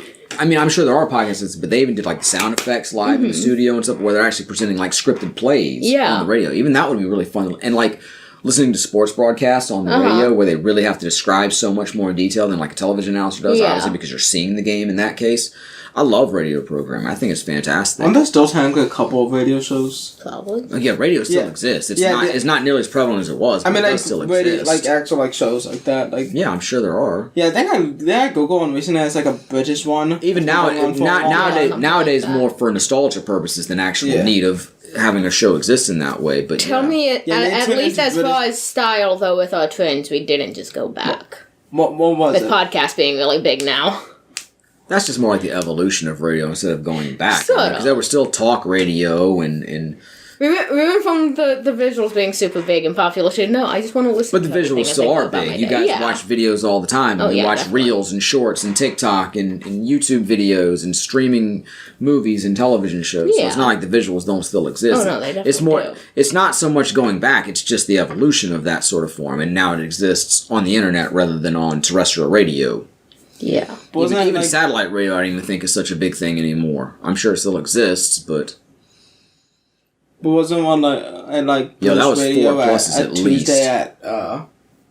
I'm sure there are podcasts, but they even did like the sound effects live in the studio and stuff, where they're actually presenting like scripted plays on the radio. Even that would be really fun. And like listening to sports broadcasts on the radio, where they really have to describe so much more in detail than like a television announcer does, obviously, because you're seeing the game in that case. I love radio programming. I think it's fantastic. Aren't there still technically a couple of radio shows? Probably. Oh, yeah, radio still exists. It's Yeah, it's not nearly as prevalent as it was. But I mean, it like does still radio, exist. like actual like shows like that. Like Yeah, I'm sure there are. yeah, I think I Google one recently has like a British one. Even It's now, been going on for a long nowadays, time. nowadays like that. more for nostalgia purposes than actual Yeah. need of having a show exist in that way. But Tell yeah. me, Yeah, they at turn least into as far British- as style, though, with our trends, we didn't just go back. What was With it? podcasts being really big now. That's just more like the evolution of radio instead of going back. Sort of. Because there was still talk radio and We went from the visuals being super big and popular to, no, I just want to listen but to the everything visuals as still I go are about my big. You day. guys watch videos all the time. And we watch definitely. reels and shorts and TikTok and YouTube videos and streaming movies and television shows. So it's Yeah. not like the visuals don't still exist. Oh, no, they It's more. definitely do. It's not so much going back. It's just the evolution of that sort of form, and now it exists on the internet rather than on terrestrial radio. Yeah. Wasn't Even it like satellite radio, I don't even think is such a big thing anymore. I'm sure it still exists, but But wasn't one like at like Yeah, that British was radio 4 pluses at Tuesday least. at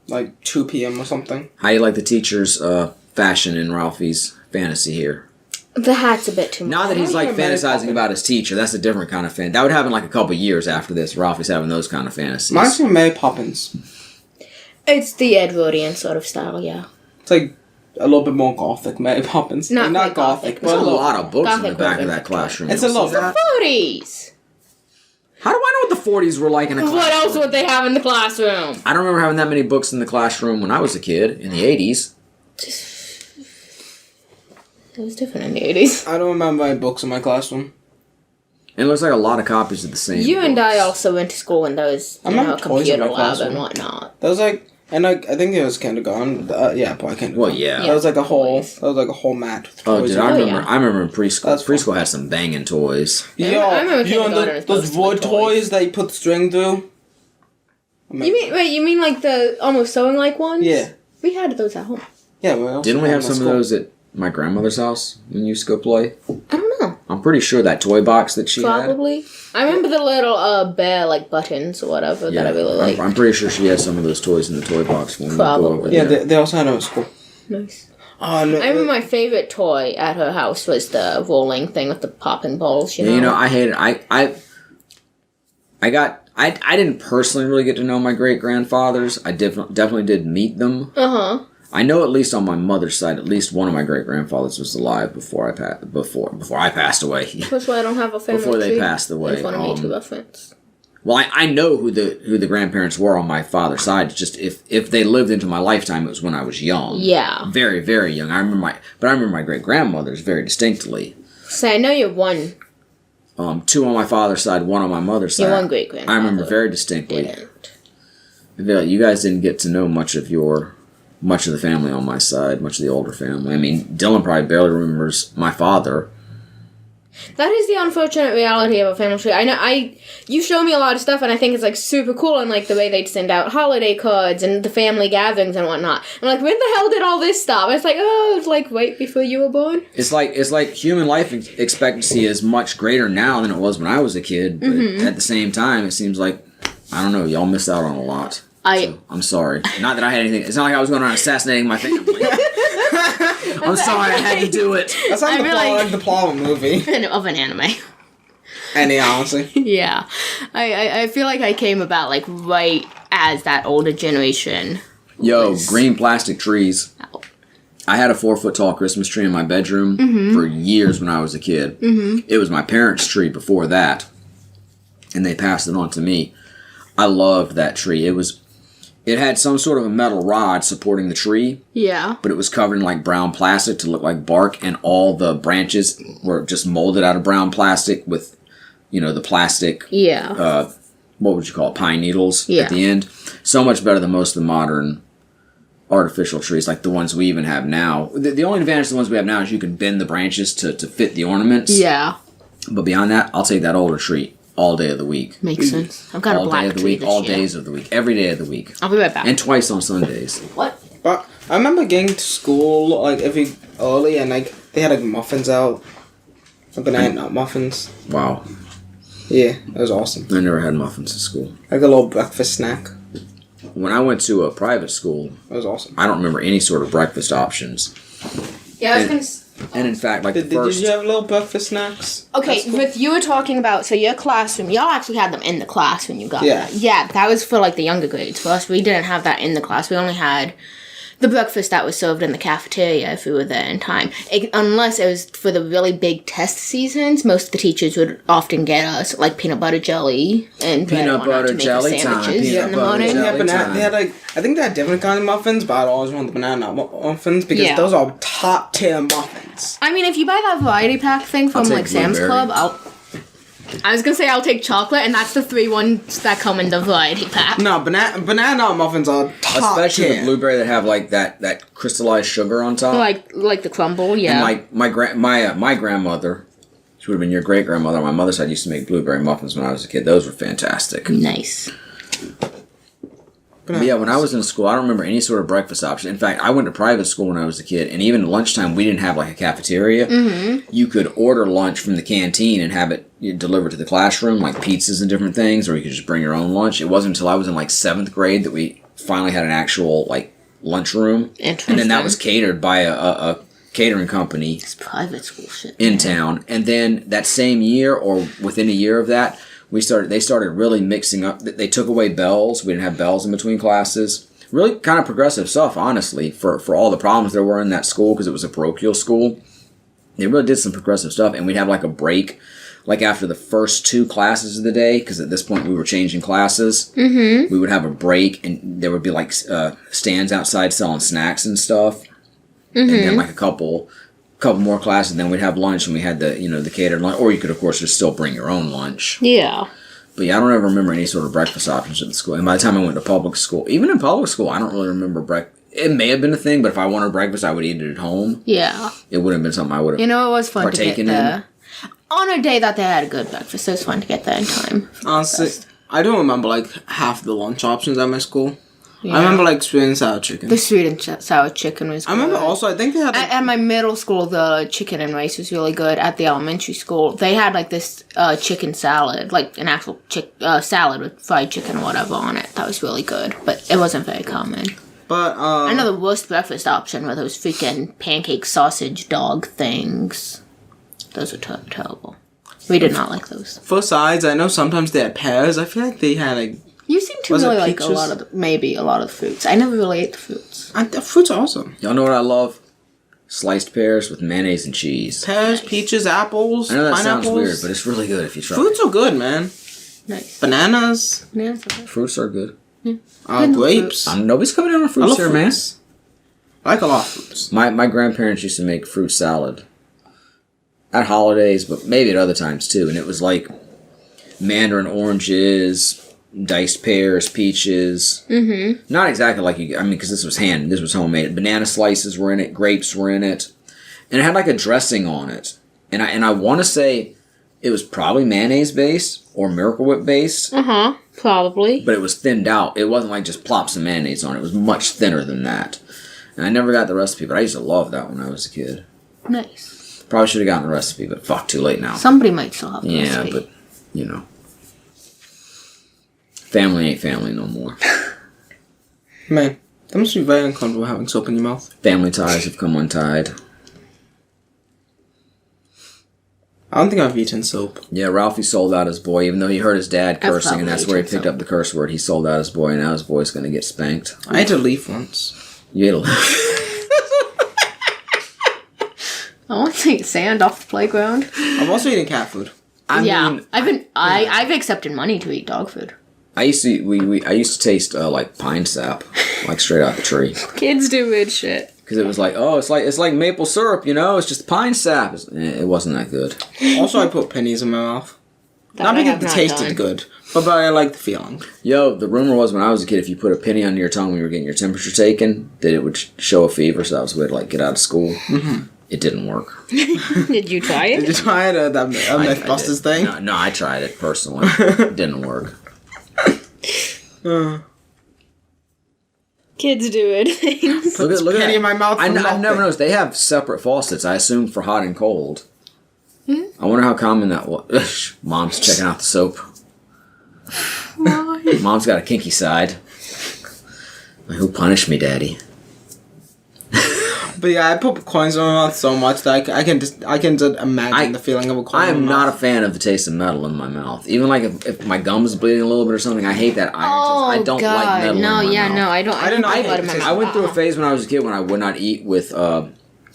like 2 p.m. or something? how you like the teacher's fashion in Ralphie's fantasy here? The hat's a bit too much. Not that he's like even Mary fantasizing Poppins. about his teacher. That's a different kind of fan. That would happen like a couple years after this. Ralphie's having those kind of fantasies. Mine's from Mary Poppins. It's the Edwardian sort of style, yeah. It's like a little bit more gothic, Mary Poppins. Not Like, not quite gothic. gothic, There's but a lot of books in the Gothic back of would that be classroom. It's You'll a lot. see that. 40s! How do I know what the 40s were like in a classroom? What else would they have in the classroom? I don't remember having that many books in the classroom when I was a kid in the 80s. It was different in the 80s. I don't remember any books in my classroom. It looks like a lot of copies of the same You and books. I also went to school when there was I remember toys in computer my lab classroom. and whatnot. That was like, and I think it was kindergarten. Yeah, probably kindergarten. Well, yeah. That was like a whole. Toys. That was like a whole mat. With Oh, toys dude, in I it. remember. yeah. I remember in preschool. That's fun. Preschool had some banging toys. Yo, I remember you know kindergarten was those mostly wood toys. toys that you put the string through? You mean like the almost sewing like ones? Yeah. We had those at home. Yeah, we also Didn't we had have them at some of school. those at my grandmother's house when you used to go play? I don't know. I'm pretty sure that toy box that she had. Probably. I remember the little bear like buttons or whatever that I really liked. I'm pretty sure she had some of those toys in the toy box when we would go over Probably. Yeah, there. they also had them at school. Nice. Oh, no. I remember my favorite toy at her house was the rolling thing with the popping balls. You know. You know, I hated. I didn't personally really get to know my great grandfathers. I definitely did meet them. I know at least on my mother's side, at least one of my great grandfathers was alive before I passed away. That's why I don't have a family Before they tree. passed away, I just want to meet two reference. Well, I know who the grandparents were on my father's side. It's just if they lived into my lifetime, it was when I was young. Yeah. Very, very young. I remember my great grandmothers very distinctly. So I know you're one. Two on my father's side, one on my mother's side. You're one great grandfather. I remember very distinctly. Didn't. I feel like you guys didn't get to know much of the family on my side, much of the older family. I mean, Dylan probably barely remembers my father. That is the unfortunate reality of a family tree. I know you show me a lot of stuff and I think it's like super cool and like the way they'd send out holiday cards and the family gatherings and whatnot. I'm like, when the hell did all this stop? It's like, oh, it's like right before you were born. It's like human life expectancy is much greater now than it was when I was a kid, but at the same time, it seems like, I don't know, y'all missed out on a lot. So, I'm sorry. Not that I had anything. It's not like I was going around assassinating my family. I'm sorry I had to do it. That's not the plot of a movie. Of an anime. Any, honestly. Yeah. I feel like I came about like right as that older generation. Yo, green plastic trees. I had a 4-foot tall Christmas tree in my bedroom for years when I was a kid. It was my parents' tree before that, and they passed it on to me. I loved that tree. It had some sort of a metal rod supporting the tree. Yeah. But it was covered in like brown plastic to look like bark, and all the branches were just molded out of brown plastic with, the plastic. Yeah. What would you call it? Pine needles Yeah. at the end. So much better than most of the modern artificial trees, like the ones we even have now. The only advantage of the ones we have now is you can bend the branches to fit the ornaments. Yeah. But beyond that, I'll take that older tree all day of the week. Makes sense. I've got All a black day of the tree week, this all year. days of the week, every day of the week. I'll be right back. And twice on Sundays. What? But I remember getting to school like every early and like they had like muffins out. Like banana nut muffins. Wow. Yeah, it was awesome. I never had muffins at school. Like a little breakfast snack. When I went to a private school, It was awesome. I don't remember any sort of breakfast options. Yeah, I was gonna. And in fact, like Did the first... you have little breakfast snacks? Okay, at school? but you were talking about, so your classroom, y'all actually had them in the class when you got Yeah. that. Yeah, that was for like the younger grades. For us, we didn't have that in the class. We only had the breakfast that was served in the cafeteria if we were there in time. Unless it was for the really big test seasons, most of the teachers would often get us like peanut butter jelly and bread Peanut and whatnot butter to make jelly us time, sandwiches peanut in the butter morning. jelly. Yeah, time. they had like I think they had different kinds of muffins, but I'd always want the banana nut muffins because Yeah. those are top tier muffins. I mean, if you buy that variety pack thing from take like Sam's blueberry. Club, I was gonna say I'll take chocolate, and that's the 3 ones that come in the variety pack. No, banana nut muffins are top Especially tier. the blueberry that have like that crystallized sugar on top. Like the crumble, yeah. And my grandmother, she would have been your great grandmother on my mother's side, used to make blueberry muffins when I was a kid. Those were fantastic. Nice. But yeah, when I was in school, I don't remember any sort of breakfast option. In fact, I went to private school when I was a kid, and even at lunchtime, we didn't have like a cafeteria. Mm-hmm. You could order lunch from the canteen and have it delivered to the classroom, like pizzas and different things, or you could just bring your own lunch. It wasn't until I was in like 7th grade that we finally had an actual like lunchroom, and then that was catered by a catering company. It's private school shit. In town, and then that same year or within a year of that, they started really mixing up. They took away bells. We didn't have bells in between classes. Really kind of progressive stuff, honestly, for all the problems there were in that school because it was a parochial school. They really did some progressive stuff, and we'd have like a break like after the first 2 classes of the day, because at this point we were changing classes, we would have a break, and there would be like stands outside selling snacks and stuff, and then like a couple more classes, and then we'd have lunch, and we had the catered lunch, or you could of course just still bring your own lunch. Yeah. But yeah, I don't ever remember any sort of breakfast options at the school. And by the time I went to public school, even in public school, I don't really remember breakfast. It may have been a thing, but if I wanted breakfast, I would eat it at home. Yeah. It wouldn't have been something I would have You know, it was fun to get partaken there. On a day that they had a good breakfast, it was fun to get there in time. Honestly, I don't remember like half the lunch options at my school. Yeah. I remember like sweet and sour chicken. The sweet and sour chicken was good. I remember also, I think they had... At my middle school, the chicken and rice was really good. At the elementary school, they had like this chicken salad, like an actual salad with fried chicken or whatever on it. That was really good, but it wasn't very common. But, I know the worst breakfast option were those freaking pancake sausage dog things. Those were terrible. We did not like those. For sides, I know sometimes they had pears. I feel like they had like... You seem to Was it really like peaches? a lot of the fruits. I never really ate the fruits. The fruits are awesome. Y'all know what I love? Sliced pears with mayonnaise and cheese. Pears, peaches, apples, I know that pineapples. sounds weird, but it's really good if you try Fruits are good, man. Nice. Bananas, Yeah, it's okay. it. Fruits are good. grapes. Nobody's coming down on I fruits love here, fruits. I like a lot of fruits. man. My grandparents used to make fruit salad at holidays, but maybe at other times too. And it was like mandarin oranges, diced pears, peaches. Not exactly like because this was homemade. Banana slices were in it, grapes were in it, and it had like a dressing on it. And I want to say it was probably mayonnaise based or Miracle Whip based, Probably. but it was thinned out. It wasn't like just plop some mayonnaise on it. It was much thinner than that. And I never got the recipe, but I used to love that when I was a kid. Nice. Probably should have gotten the recipe, but fuck, too late now. Somebody might still have the Yeah, recipe. but family ain't family no more. Man, that must be very uncomfortable having soap in your mouth. Family ties have come untied. I don't think I've eaten soap. Yeah, Ralphie sold out his boy, even though he heard his dad cursing, and that's probably where he eaten picked up the curse word. He sold out his boy, and now his boy's gonna get spanked. I ate a leaf once. You ate a I want to eat sand off the playground. I've also eaten cat food. I've accepted money to eat dog food. I used to taste like pine sap, like straight out the tree, Kids do weird shit. because it was like, oh, it's like maple syrup, it's just pine sap. It wasn't that good. Also, I put pennies in my mouth. That Not I because have it not tasted done. good, but I like the feeling. Yo, the rumor was when I was a kid, if you put a penny under your tongue when you were getting your temperature taken, that it would show a fever, so that was a way to like get out of school. It didn't work. Did you try Did it? you try it? That Mythbusters thing? No, I tried it personally. It didn't work. Kids do it. Look penny in my mouth. I've for never nothing. noticed. They have separate faucets, I assume, for hot and cold. I wonder how common that was. Mom's checking out the soap. Why? Mom's got a kinky side. Like, who punished me, Daddy? But yeah, I put coins in my mouth so much that I can just imagine the feeling of a coin. I in am my not a mouth. fan of the taste of metal in my mouth. Even like if my gum's bleeding a little bit or something, I hate that iron. I don't like metal No, in my yeah, mouth. no, I don't. I didn't know like I blood hate in my it. mouth. I went through a phase when I was a kid when I would not eat with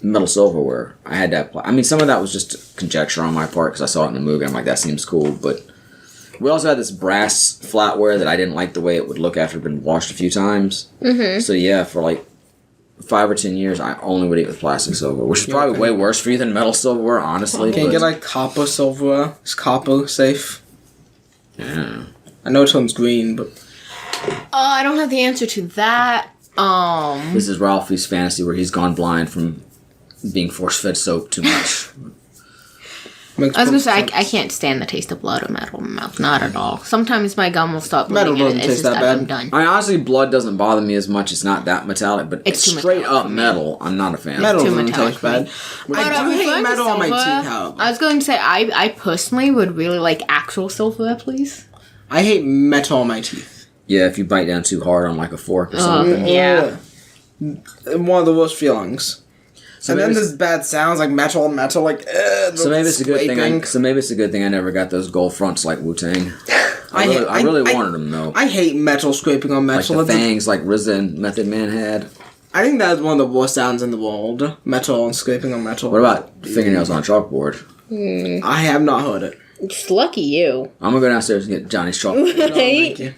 metal silverware. I had that. I mean, some of that was just conjecture on my part because I saw it in the movie. I'm like, that seems cool. But we also had this brass flatware that I didn't like the way it would look after it had been washed a few times. Mm-hmm. So yeah, for like 5 or 10 years, I only would eat with plastic silverware, which is probably way worse for you than metal silverware, honestly. Can you but- get like copper silverware? Is copper safe? Yeah. I know it turns green, but I don't have the answer to that. This is Ralphie's fantasy where he's gone blind from being force-fed soap too much. makes I was gonna say perfect I sense. can't stand the taste of blood or metal in my mouth. Not at all. Sometimes my gum will stop Metal bleeding. doesn't And taste it's just that that bad. I'm done. I mean, honestly, blood doesn't bother me as much. It's not that metallic, but It's too straight metallic up for me. metal, I'm not a fan. Metal Too doesn't metallic taste for me. bad. I do hate metal on my teeth, however. I was going to say I personally would really like actual silverware, please. I hate metal on my teeth. Yeah, if you bite down too hard on like a fork or something. Yeah. One of the worst feelings. So And then maybe, there's bad sounds like metal, like. so maybe it's a good thing. scraping. So maybe it's a good thing I never got those gold fronts like Wu Tang. I I- really I- wanted them though. I hate metal scraping on Like metal. the It's a- fangs, like RZA and Method Man had. I think that's one of the worst sounds in the world. Metal and scraping on metal. What about fingernails on a chalkboard? I have not heard it. Just lucky you. I'm gonna go downstairs and get Johnny's chocolate. No, thank you.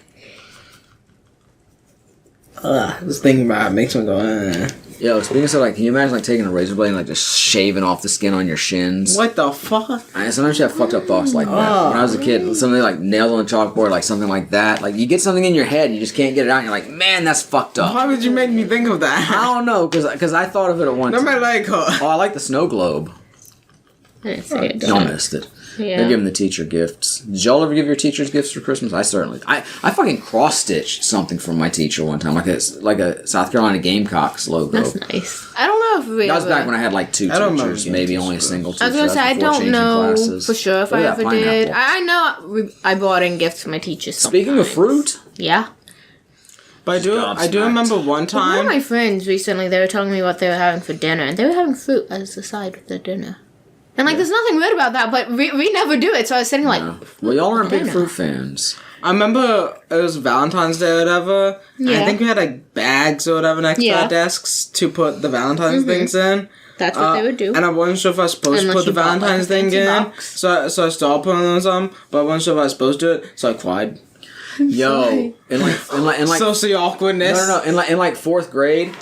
This thinking about it makes me go, Yo, speaking of stuff, like, can you imagine like taking a razor blade and like just shaving off the skin on your shins? What the fuck? Sometimes you have fucked up thoughts like that. When I was a kid, something like nails on the chalkboard, like something like that. Like you get something in your head, you just can't get it out. And you're like, man, that's fucked up. Why would you make me think of that? I don't know, because I thought of it at one time. No, my leg hurt. Oh, I like the snow globe. I didn't say it. Y'all missed it. Yeah. They're giving the teacher gifts. Did y'all ever give your teachers gifts for Christmas? I fucking cross-stitched something from my teacher one time, like a South Carolina Gamecocks logo. That's nice. I don't know if we That was back when I had like 2 teachers, maybe only a single teacher. I was gonna say, I don't know for sure if I ever did. Pineapple. I know I brought in gifts for my teachers sometimes. Speaking of fruit, Yeah. But I do remember one One of time. my friends recently, they were telling me what they were having for dinner, and they were having fruit as the side of their dinner. And, like, there's nothing weird about that, but we never do it, so I was sitting like... well, y'all aren't big dinner. fruit fans. I remember it was Valentine's Day or whatever. Yeah. I think we had like bags or whatever next to our desks to put the Valentine's things in. That's what they would do. And I wasn't sure if I was supposed to put the Unless you bought, like, Valentine's a thing fancy in. box. So I started putting those on, but I wasn't sure if I was supposed to do it, so I cried. Yo, in like Social awkwardness. no. In like 4th grade,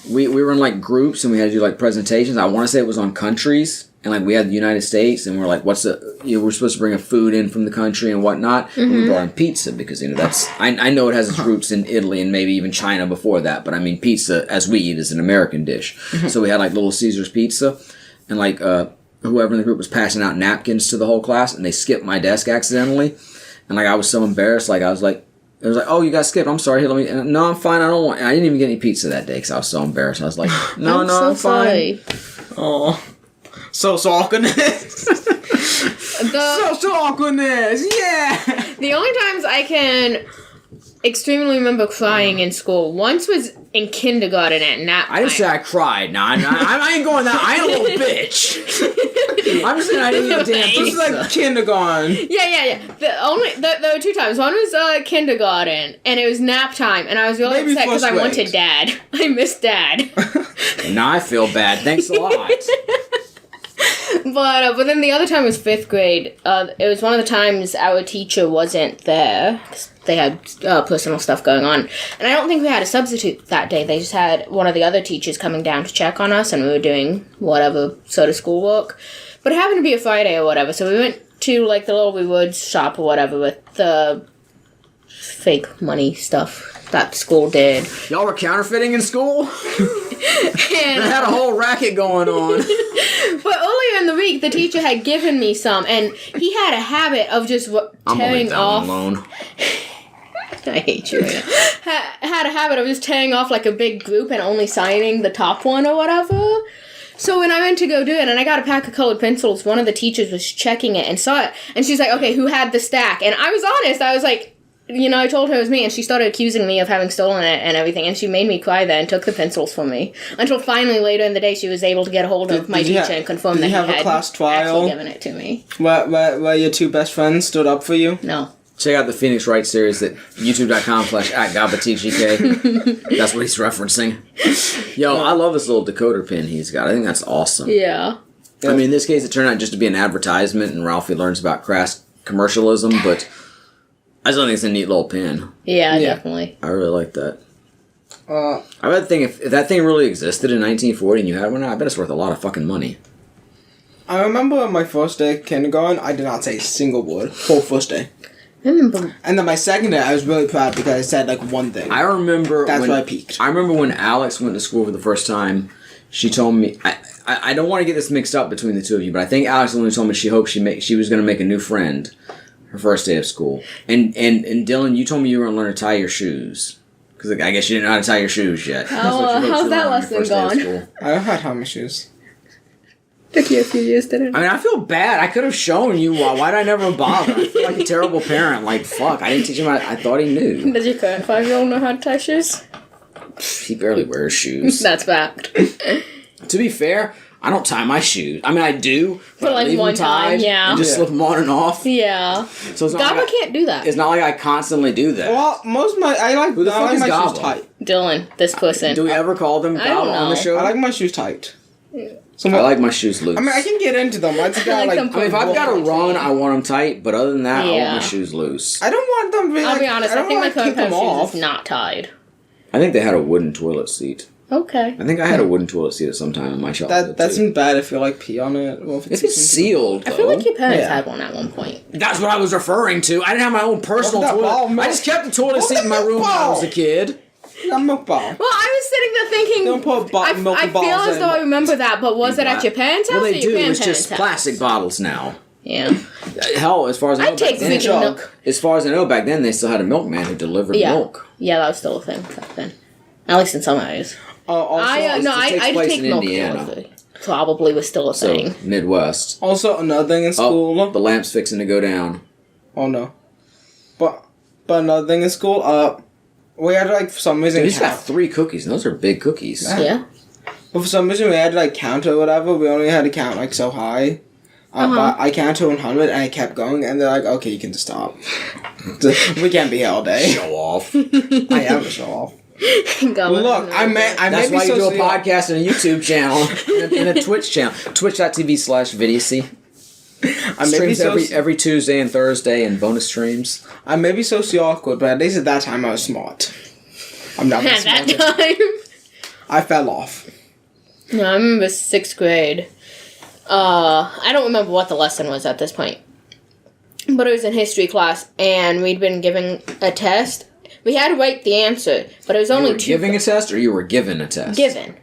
we were in like groups and we had to do like presentations. I want to say it was on countries. And like we had the United States, and we're like, we're supposed to bring a food in from the country and whatnot. And we brought in pizza because that's I know it has its roots in Italy and maybe even China before that, but I mean pizza as we eat is an American dish. So we had like Little Caesars pizza, and like whoever in the group was passing out napkins to the whole class, and they skipped my desk accidentally, and like I was so embarrassed, like I was like. It was like, oh, you got skipped. I'm sorry. Here, let me. And, no, I'm fine. I don't want. I didn't even get any pizza that day because I was so embarrassed. I was like, no, I'm fine. Oh. Social awkwardness. Social awkwardness, yeah! The only times I can extremely remember crying in school, once was in kindergarten at nap time. I didn't say I cried. No, I ain't going that. I ain't a little bitch. I'm just saying I didn't eat a damn This pizza. is like kindergarten. Yeah. There were 2 times. One was kindergarten, and it was nap time, and I was really Maybe upset because I first wanted grade. Dad. I missed Dad. Now I feel bad. Thanks a lot. But then the other time was 5th grade. It was one of the times our teacher wasn't there. 'Cause they had personal stuff going on. And I don't think we had a substitute that day. They just had one of the other teachers coming down to check on us, and we were doing whatever sort of schoolwork. But it happened to be a Friday or whatever, so we went to, like, the Little Woods shop or whatever with the fake money stuff that school did. Y'all were counterfeiting in school? And I had a whole racket going on. but earlier in the week, the teacher had given me some, and he had a habit of just I'm gonna leave tearing that off. one alone. I hate you. Had a habit of just tearing off like a big group and only signing the top one or whatever. So when I went to go do it, and I got a pack of colored pencils, one of the teachers was checking it and saw it, and she's like, okay, who had the stack? And I was honest, I was like, I told her it was me, and she started accusing me of having stolen it and everything, and she made me cry then and took the pencils from me. Until finally, later in the day, she was able to get a hold of my teacher and confirm that he have a had class trial? actually given it to me. Where your 2 best friends stood up for you? No. Check out the Phoenix Wright series at youtube.com/@GabaTGK. That's what he's referencing. Yo, I love this little decoder pin he's got. I think that's awesome. Yeah. I mean, in this case, it turned out just to be an advertisement, and Ralphie learns about crass commercialism, but I still think it's a neat little pin. Yeah, definitely. I really like that. I bet think if that thing really existed in 1940 and you had one, I bet it's worth a lot of fucking money. I remember my first day of kindergarten, I did not say a single word. Whole first day. I remember. And then my second day, I was really proud because I said like one thing. I remember That's when why I peaked. I remember when Alex went to school for the first time. She told me I don't want to get this mixed up between the two of you, but I think Alex only told me she hoped she was going to make a new friend her first day of school. And Dylan, you told me you were going to learn to tie your shoes. Because I guess you didn't know how to tie your shoes yet. How's that lesson gone? I don't have how my shoes. Took you a few years, didn't it? I mean, I feel bad. I could have shown you. Why did I never bother? I feel like a terrible parent. Like, fuck, I didn't teach him how I thought he knew. Does your current 5-year-old know how to tie shoes? He barely wears shoes. That's fact. To be fair, I don't tie my shoes. I mean, I do. For like I leave one them tied time, yeah. And just slip them on and off. Yeah. So it's not Gabba like can't do that. It's not like I constantly do that. Well, most of my I like Who the fuck is my Gabba? shoes tight. Dylan, this person. Do we ever call them I don't Gabba on the know. show? I like my shoes tight. So I like my shoes loose. I mean, I can get into them. I just got like like. them if I've got to run, I want them tight. But other than that, I want Yeah. my shoes loose. I don't want them to be I'll be honest, I think my current pair of shoes off. is not tied. I think they had a wooden toilet seat. Okay. I think I had a wooden toilet seat at some time in my childhood. That too. seemed bad if you like pee on it. Well, If it's sealed, though. I feel like your parents Yeah. had one at one point. That's what I was referring to. I didn't have my own personal Look at that ball, toilet. milk. I just kept the toilet Look seat at in my that room when I was ball. a kid. I'm a ball. Well, I was sitting there thinking. Don't put milk I and balls feel as though I in. remember that, but was it at your parents' house Well, or they your do. It's grandparents' just house? plastic bottles now. Yeah. Hell, as far as I know, I'd take back then, freaking milk. as far as I know, back then they still had a milkman who delivered Yeah. milk. Yeah, that was still a thing back then. At least in some areas. Also, I'd place take in milk. Indiana. Delivery. Probably was still a So thing. Midwest. also another thing in school. Oh, the lamp's fixing to go down. Oh no. But another thing in school. We had like for some reason. Dude, he's got count. 3 cookies, and those are big cookies. Yeah. But for some reason we had to like count or whatever. We only had to count like so high. But I counted to 100 and I kept going, and they're like, "Okay, you can just stop. We can't be here all day." Show off. I am a show off. Look, I may That's be why you do a socio- podcast and a YouTube channel and a Twitch channel. Twitch.tv/Vidiacy. I may be Streams every Tuesday and Thursday and bonus streams. I may be socially awkward, but at least at that time I was smart. I'm not At smart. that time. I fell off. No, I remember 6th grade. I don't remember what the lesson was at this point. But it was in history class, and we'd been given a test. We had to write the answer, but it was You only were 2 giving a test or you were given a test? given.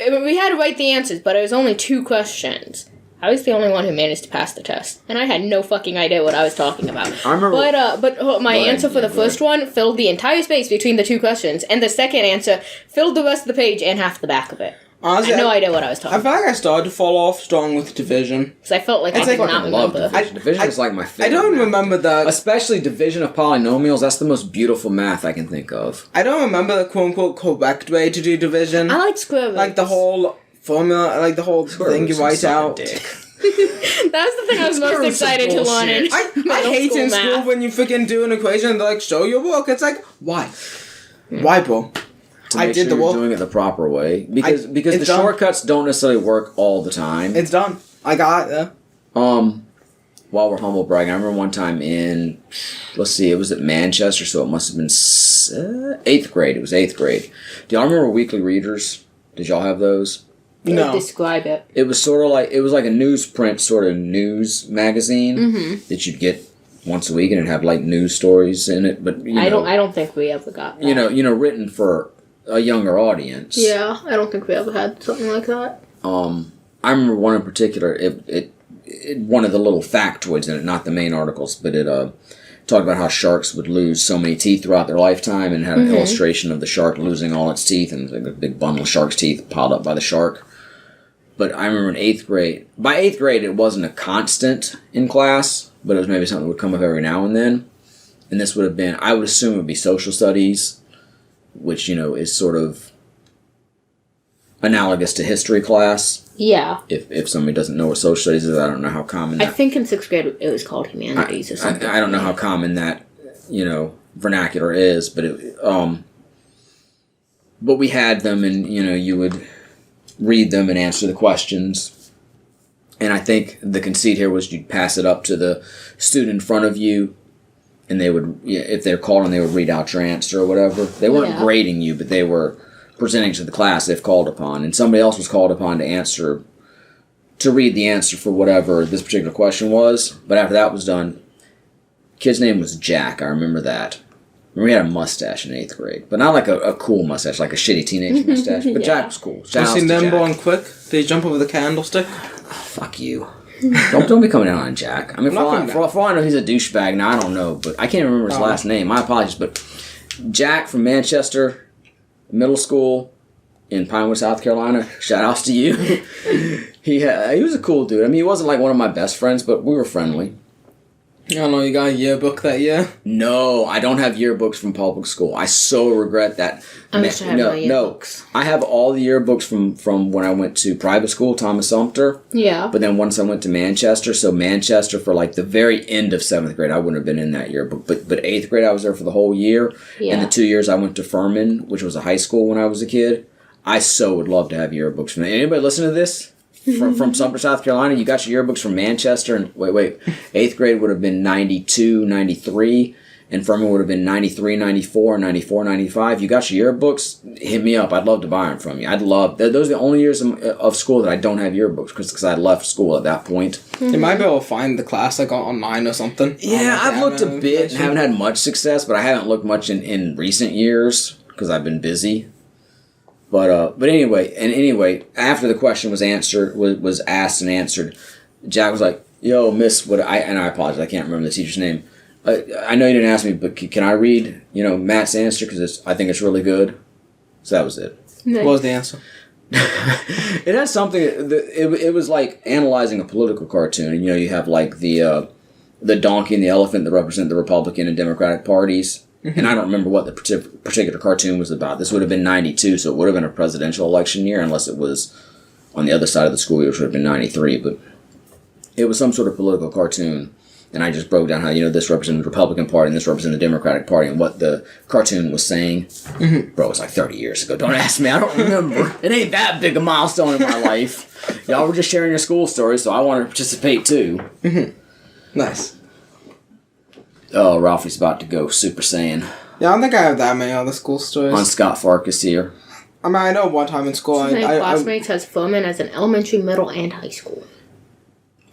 We had to write the answers, but it was only 2 questions. I was the only one who managed to pass the test, and I had no fucking idea what I was talking about. I remember. But my Go ahead, answer for the go ahead. first one filled the entire space between the 2 questions, and the second answer filled the rest of the page and half the back of it. I Honestly, had no idea what I was I talking feel about. like I started to fall off strong with division. Because I felt like It's I like did not I love remember. division. Division is like my I favorite. don't math. remember the. Especially division of polynomials. That's the most beautiful math I can think of. I don't remember the quote unquote correct way to do division. I like square roots. Like the whole formula, like the whole thing you write out. That's the thing I was Square most roots are excited to learn in I middle hate in math. school when you freaking do an equation and they're like, show your work. It's like, why? Why, bro? To I make did sure the you're work. doing it the proper way because it's the done. shortcuts don't necessarily work all the time. It's done. I got it. While we're humble bragging, I remember one time in, let's see, it was at Manchester, so it must have been 8th grade. It was 8th grade. Do y'all remember weekly readers? Did y'all have those? No. Describe it. It was sort of like, it was like a newsprint sort of news magazine that you'd get once a week, and it'd have like news stories in it. But you know, I don't think we ever got that. you know, written for a younger audience. Yeah, I don't think we ever had something like that. I remember one in particular. It one of the little factoids in it, not the main articles, but it talked about how sharks would lose so many teeth throughout their lifetime, and had an illustration of the shark losing all its teeth, and like a big bundle of shark's teeth piled up by the shark. But I remember in 8th grade. By 8th grade, it wasn't a constant in class, but it was maybe something that would come up every now and then. And this would have been, I would assume it would be social studies, which, you know, is sort of analogous to history class. Yeah. If somebody doesn't know what social studies is, I don't know how common I that... think in 6th grade it was called humanities or something. I don't know how common that, you know, vernacular is, but but we had them, and, you know, you would read them and answer the questions. And I think the conceit here was you'd pass it up to the student in front of you, and they would, if they're called on, they would read out your answer or whatever. They weren't grading you, but they were presenting to the class if called upon. And somebody else was called upon to read the answer for whatever this particular question was. But after that was done, kid's name was Jack. I remember that. We had a mustache in 8th grade, but not like a cool mustache, like a shitty teenage mustache. But Jack was cool. Shout You outs seen to them Jack. born quick? Did he jump over the candlestick? Fuck you. Don't be coming down on Jack. I mean, for all I know, he's a douchebag. Now, I don't know, but I can't remember his last name. My apologies, but Jack from Manchester Middle School in Pinewood, South Carolina. Shout outs to you. He was a cool dude. I mean, he wasn't like one of my best friends, but we were friendly. I don't know, you got a yearbook that year? No, I don't have yearbooks from public school. I so regret that. I wish I had my yearbooks. I have all the yearbooks from when I went to private school, Thomas Sumter. Yeah. But then once I went to Manchester, so Manchester for like the very end of 7th grade, I wouldn't have been in that yearbook. But 8th grade, I was there for the whole year. Yeah. And the 2 years I went to Furman, which was a high school when I was a kid, I so would love to have yearbooks from there. Anybody listen to this? From Sumter, South Carolina? You got your yearbooks from Manchester, and wait. 8th grade would have been 92, 93, and Furman would have been 93, 94, 94, 95. You got your yearbooks? Hit me up. I'd love to buy them from you. I'd love... Those are the only years of school that I don't have yearbooks, because I left school at that point. You might be able to find the class, like, online or something. Yeah, I've looked a bit and haven't had much success, but I haven't looked much in recent years, because I've been busy. But anyway, after the question was answered, was asked and answered, Jack was like, "Yo, Miss, I apologize, I can't remember the teacher's name. I know you didn't ask me, but can I read, Matt's answer, because I think it's really good." So that was it. Nice. What was the answer? It had something. It was like analyzing a political cartoon, and you have like the donkey and the elephant that represent the Republican and Democratic parties. And I don't remember what the particular cartoon was about. This would have been 92, so it would have been a presidential election year, unless it was on the other side of the school year, which would have been 93. But it was some sort of political cartoon, and I just broke down how, this represented the Republican Party and this represented the Democratic Party, and what the cartoon was saying. Bro, it was like 30 years ago. Don't ask me. I don't remember. It ain't that big a milestone in my life. Y'all were just sharing your school stories, so I want to participate too. Nice. Oh, Ralphie's about to go Super Saiyan. Yeah, I don't think I have that many other school stories. On Scott Farkas here. I mean, I know one time in school... My classmates has Furman as an elementary, middle, and high school.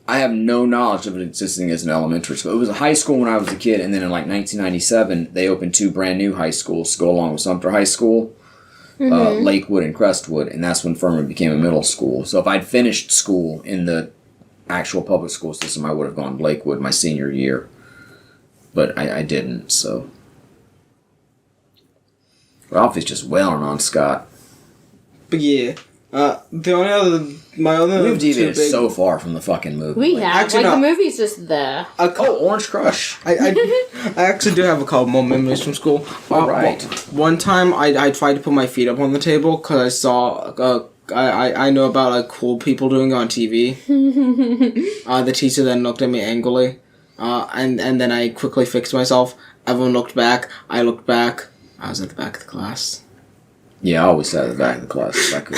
I have no knowledge of it existing as an elementary school. It was a high school when I was a kid, and then in like 1997, they opened 2 brand new high schools to go along with Sumter High School, Lakewood and Crestwood, and that's when Furman became a middle school. So if I'd finished school in the actual public school system, I would have gone to Lakewood my senior year. But I didn't, so... Ralphie's just wailing on Scott. But yeah, the only other... We've deviated so far from the fucking movie. We have. Actually, the no. movie's just there. Orange Crush. I actually do have a couple more memories from school. Alright. One time, I tried to put my feet up on the table because I saw... I know about like cool people doing it on TV. The teacher then looked at me angrily. And then I quickly fixed myself. Everyone looked back. I looked back. I was at the back of the class. Yeah, I always sat at the back of the class if I could.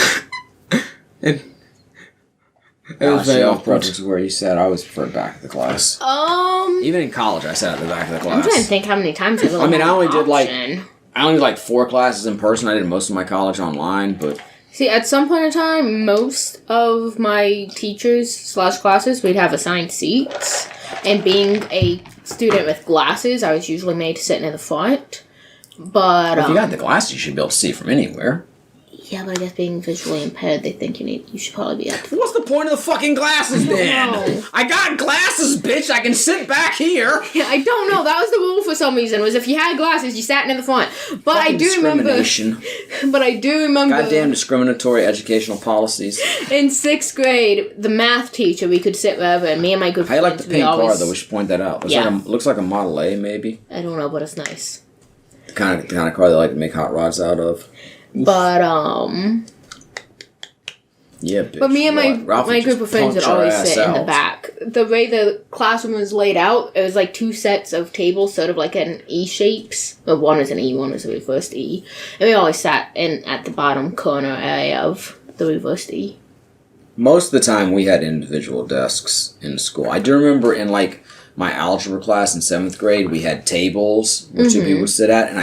It was very off awkward. projects where you sat, I always preferred back of the class. Even in college, I sat at the back of the class. I'm trying to think how many times I've I mean, I only did 4 classes in person. I did most of my college online, but... See, at some point in time, most of my teachers / classes, we'd have assigned seats. And being a student with glasses, I was usually made to sit near the front. But if you got the glasses, you should be able to see from anywhere. Yeah, but I guess being visually impaired, they think you should probably be at the... What's the point of the fucking glasses then? know. I got glasses, bitch. I can sit back here. Yeah, I don't know. That was the rule for some reason, was if you had glasses, you sat near the front. But Fucking I do remember... discrimination. But I do remember... Goddamn discriminatory educational policies. In 6th grade, the math teacher, we could sit wherever, and me and my good How you like friends, the pink car, though? We should point that out. Yeah. Looks like a Model A, maybe. I don't know, but it's nice. The kind of car they like to make hot rods out of. But, Yeah, bitch. But me and my group of friends would always sit in the out. back. The way the classroom was laid out, it was like 2 sets of tables, sort of like an E shapes. Well, one was an E, one was a reversed E. And we always sat at the bottom corner area of the reversed E. Most of the time, we had individual desks in school. I do remember in, like, my algebra class in 7th grade, we had tables where 2 people would sit at, and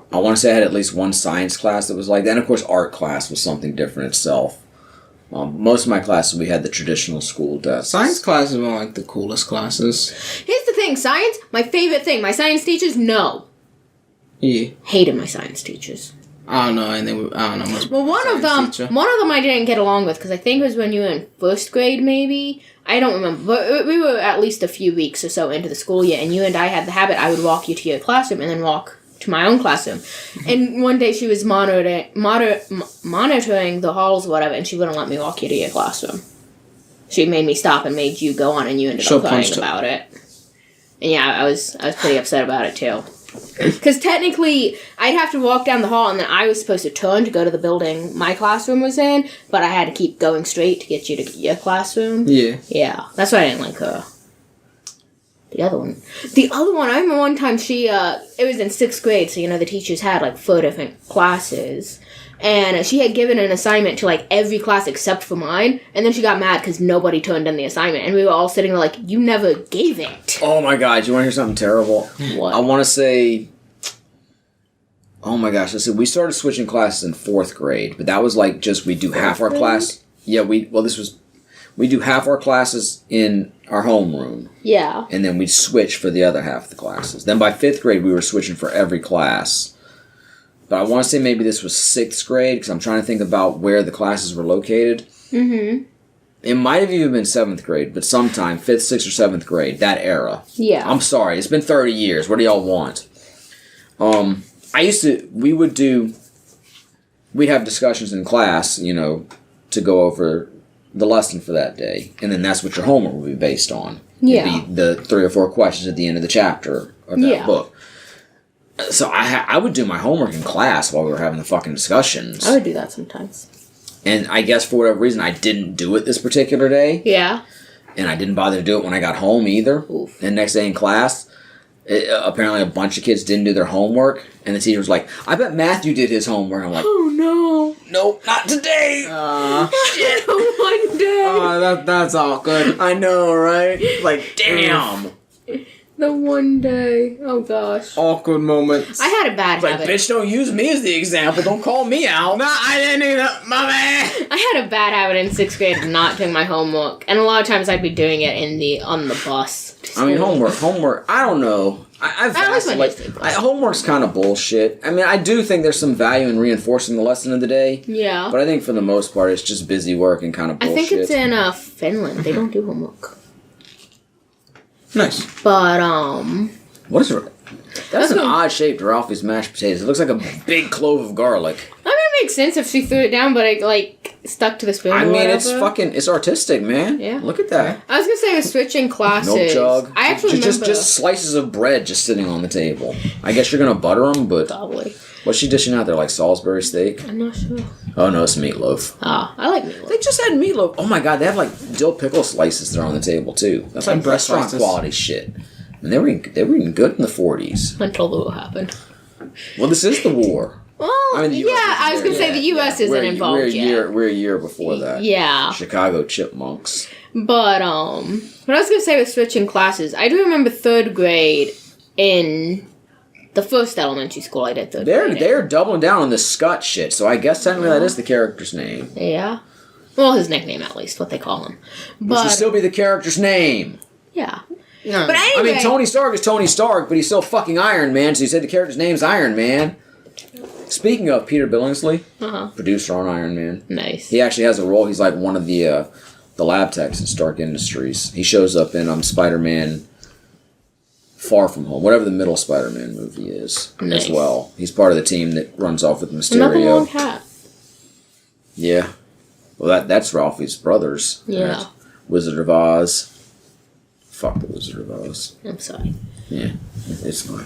I want to say I had at least one science class that was like that. And, of course, art class was something different itself. Most of my classes, we had the traditional school desks. Science classes were like the coolest classes. Here's the thing, science, my favorite thing. My science teachers, no. Yeah. Hated my science teachers. I don't know, and they were, I don't know much. Well, one of them I didn't get along with, because I think it was when you were in 1st grade, maybe. I don't remember, but we were at least a few weeks or so into the school year, and you and I had the habit, I would walk you to your classroom and then walk to my own classroom. And one day she was monitoring the halls or whatever, and she wouldn't let me walk you to your classroom. She made me stop and made you go on, and you ended up crying about it. And yeah, I was pretty upset about it too. Because technically, I'd have to walk down the hall, and then I was supposed to turn to go to the building my classroom was in, but I had to keep going straight to get you to your classroom. Yeah. Yeah, that's why I didn't like her. The other one, I remember one time it was in 6th grade, so, the teachers had, like, 4 different classes, and she had given an assignment to, like, every class except for mine, and then she got mad because nobody turned in the assignment, and we were all sitting there like, you never gave it. Oh my god, you want to hear something terrible? What? I want to say... Oh my gosh, listen, we started switching classes in 4th grade, but that was like just we do half our class. Yeah, we do half our classes in our homeroom. Yeah. And then we'd switch for the other half of the classes. Then by 5th grade, we were switching for every class. But I want to say maybe this was 6th grade, because I'm trying to think about where the classes were located. Mm-hmm. It might have even been 7th grade, but sometime, 5th, 6th, or 7th grade, that era. Yeah. I'm sorry, it's been 30 years. What do y'all want? We'd have discussions in class, to go over the lesson for that day. And then that's what your homework would be based on. Yeah. It'd be the 3 or 4 questions at the end of the chapter of that book. So I would do my homework in class while we were having the fucking discussions. I would do that sometimes. And I guess for whatever reason, I didn't do it this particular day. Yeah. And I didn't bother to do it when I got home either. Oof. And next day in class, apparently a bunch of kids didn't do their homework. And the teacher was like, I bet Matthew did his homework. I'm like, oh no. Nope, not today. Shit. One day. That's awkward. I know, right? Like, damn. The one day. Oh gosh. Awkward moments. I had a bad Like, habit. bitch, don't use me as the example. Don't call me out. No, I didn't either. My bad. I had a bad habit in 6th grade of not doing my homework, and a lot of times I'd be doing it on the bus. I mean, homework. I don't know. I've I like asked, my like, newspapers. homework's kind of bullshit. I mean, I do think there's some value in reinforcing the lesson of the day. Yeah. But I think for the most part, it's just busy work and kind of bullshit. I think it's in Finland. They don't do homework. Nice. But What is it? That's an odd-shaped Ralphie's mashed potatoes. It looks like a big clove of garlic. I mean, it makes sense if she threw it down, but it stuck to the spoon. I or mean, whatever. it's artistic, man. Yeah. Look at that. I was gonna say, with switching classes, Milk jug. I actually remember just slices of bread just sitting on the table. I guess you're gonna butter them, but probably. what's she dishing out there? Like Salisbury steak? I'm not sure. Oh no, it's meatloaf. Ah, I like meatloaf. They just had meatloaf. Oh my god, they have like dill pickle slices there on the table too. That's like And bread restaurant slices. quality shit. And they were eating good in the 40s. Until the war happened. Well, this is the war. Well, I mean, the US isn't I was there gonna say yet. the U.S. isn't involved yet. We're a year before that. Yeah. Chicago Chipmunks. But what I was gonna say with switching classes, I do remember 3rd grade in the first elementary school I did 3rd grade. They're doubling down on this Scott shit, so I guess technically that is the character's name. Yeah. Well, his nickname at least, what they call him. Which But would still be the character's name. yeah. No. But anyway, I mean, Tony Stark is Tony Stark, but he's still fucking Iron Man, so you said the character's name's Iron Man. Speaking of Peter Billingsley, producer on Iron Man, nice. he actually has a role. He's like one of the lab techs at Stark Industries. He shows up in Spider-Man Far From Home, whatever the middle Spider-Man movie is, Nice. as well. He's part of the team that runs off with Another long Mysterio. hat. Yeah. Well, that's Ralphie's brothers. Yeah. Right? Wizard of Oz. Fuck the Wizard of Oz. I'm sorry. Yeah, it's fine.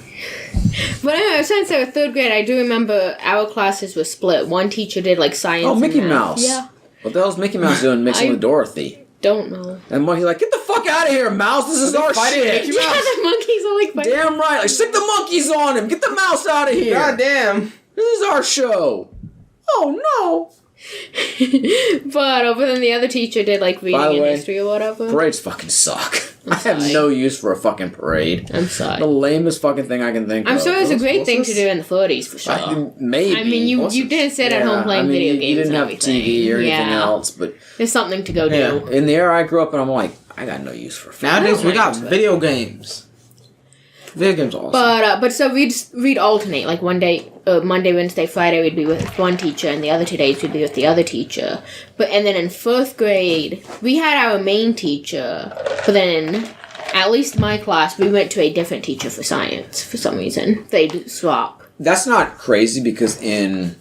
But anyway, I was trying to say with 3rd grade, I do remember our classes were split. One teacher did science. Oh, Mickey and math. Mouse. Yeah. What the hell's Mickey Mouse doing mixing with Dorothy? Don't know. And Monkey's like, get the fuck out of here, Mouse. This is our fighting shit. Mickey Mouse? Yeah, the monkeys are fighting. Damn right. Like, stick the monkeys on him. Get the mouse out of here. God damn. This is our show. Oh, no. But then the other teacher did reading By the and way, history or whatever. Parades fucking suck. I have sorry. no use for a fucking parade. I'm sorry. The lamest fucking thing I can think of. I'm sure it was a great What's thing this? to do in the 30s for sure. Maybe. I mean, you didn't sit at home playing video games. You didn't and have everything. TV or anything Yeah. else, but There's something to go do. Yeah. in the era I grew up in, I'm like, I got no use for Nowadays we like got it. video games. Video games are awesome. But so we'd alternate. Like one day, Monday, Wednesday, Friday, we'd be with one teacher, and the other 2 days we'd be with the other teacher. And then in 4th grade, we had our main teacher, but then at least my class, we went to a different teacher for science for some reason. They'd swap. That's not crazy because in...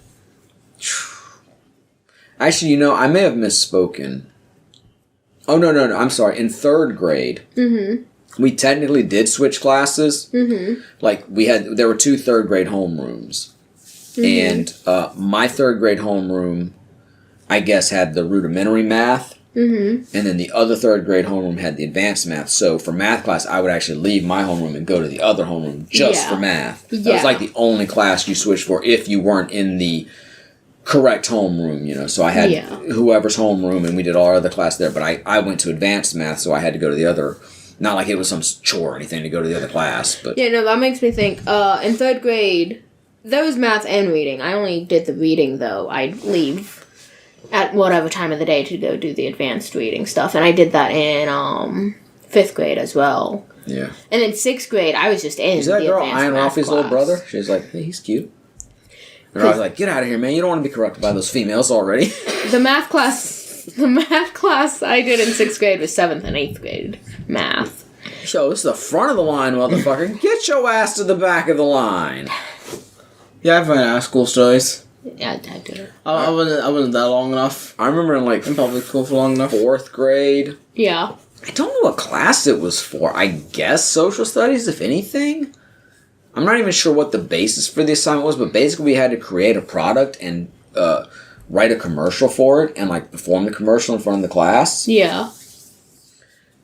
Actually, I may have misspoken. Oh, no, I'm sorry. In 3rd grade, we technically did switch classes. Mm-hmm. There were 2 3rd grade homerooms. Mm-hmm. And my 3rd grade homeroom, I guess, had the rudimentary math. Mm-hmm. And then the other third grade homeroom had the advanced math. So for math class, I would actually leave my homeroom and go to the other homeroom just for math. That was like the only class you switched for if you weren't in the correct homeroom, you know. So I had whoever's homeroom, and we did all our other class there. But I went to advanced math, so I had to go to the other. Not like it was some chore or anything to go to the other class, but yeah, no, that makes me think. In third grade, there was math and reading. I only did the reading though. I'd leave at whatever time of the day to go do the advanced reading stuff, and I did that in fifth grade as well. Yeah. And in sixth grade, I was just in. Is that the girl advanced Ian math Ralphie's class. little brother? She was like, hey, he's cute. And I was like, get out of here, man. You don't want to be corrupted by those females already. The math class I did in sixth grade was 7th and 8th grade math. So this is the front of the line, motherfucker. Get your ass to the back of the line. Yeah, I've had school stories. Yeah, I did it. I wasn't that long enough. I remember in like In public school for long enough. 4th grade. Yeah. I don't know what class it was for. I guess social studies, if anything. I'm not even sure what the basis for the assignment was, but basically we had to create a product and write a commercial for it and like perform the commercial in front of the class. Yeah.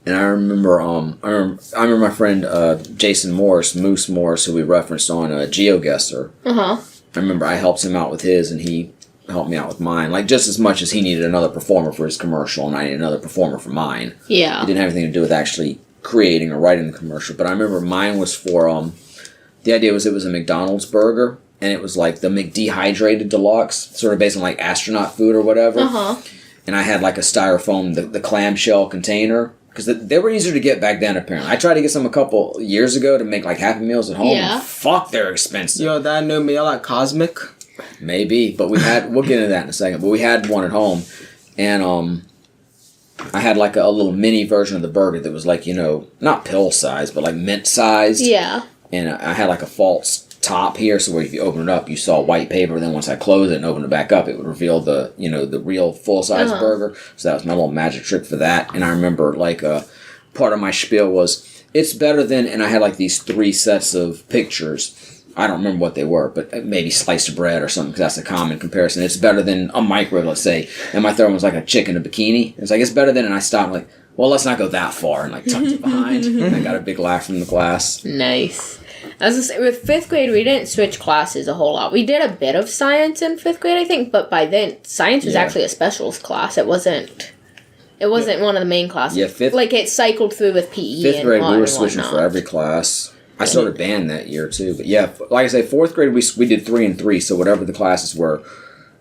And I remember, I remember my friend Jason Morris, Moose Morris, who we referenced on GeoGuessr. Uh-huh. I remember I helped him out with his, and he helped me out with mine. Like, just as much as he needed another performer for his commercial, and I needed another performer for mine. Yeah. It didn't have anything to do with actually creating or writing the commercial. But I remember mine was for, the idea was it was a McDonald's burger, and it was like the McDehydrated Deluxe, sort of based on like astronaut food or whatever. Uh-huh. And I had like a styrofoam, the clamshell container. Because they were easier to get back then, apparently. I tried to get some a couple years ago to make, like, Happy Meals at home. Yeah. Fuck, they're expensive. Yo, that new meal like Cosmic. Maybe. But we had... We'll get into that in a second. But we had one at home. And, I had, like, a little mini version of the burger that was, like, you know... Not pill size, but, like, mint sized. Yeah. And I had, like, a false top here, so where if you open it up, you saw white paper. Then once I closed it and opened it back up, it would reveal the, you know, the real full-size burger. So that was my little magic trick for that. And I remember, like, part of my spiel was, it's better than, and I had, like, these 3 sets of pictures. I don't remember what they were, but maybe sliced bread or something, because that's a common comparison. It's better than a microwave, let's say. And my third one was, like, a chick in a bikini. It's like, it's better than, and I stopped, like, well, let's not go that far, and, like, tucked it behind. And I got a big laugh from the class. Nice. I was gonna say, with 5th grade, we didn't switch classes a whole lot. We did a bit of science in 5th grade, I think, but by then, science was actually a specials class. It wasn't one of the main classes. Yeah, 5th... Like, it cycled through with PE 5th and grade, we were and switching whatnot. for every class. I started band that year, too. But yeah, like I say, 4th grade, we did 3 and 3, so whatever the classes were,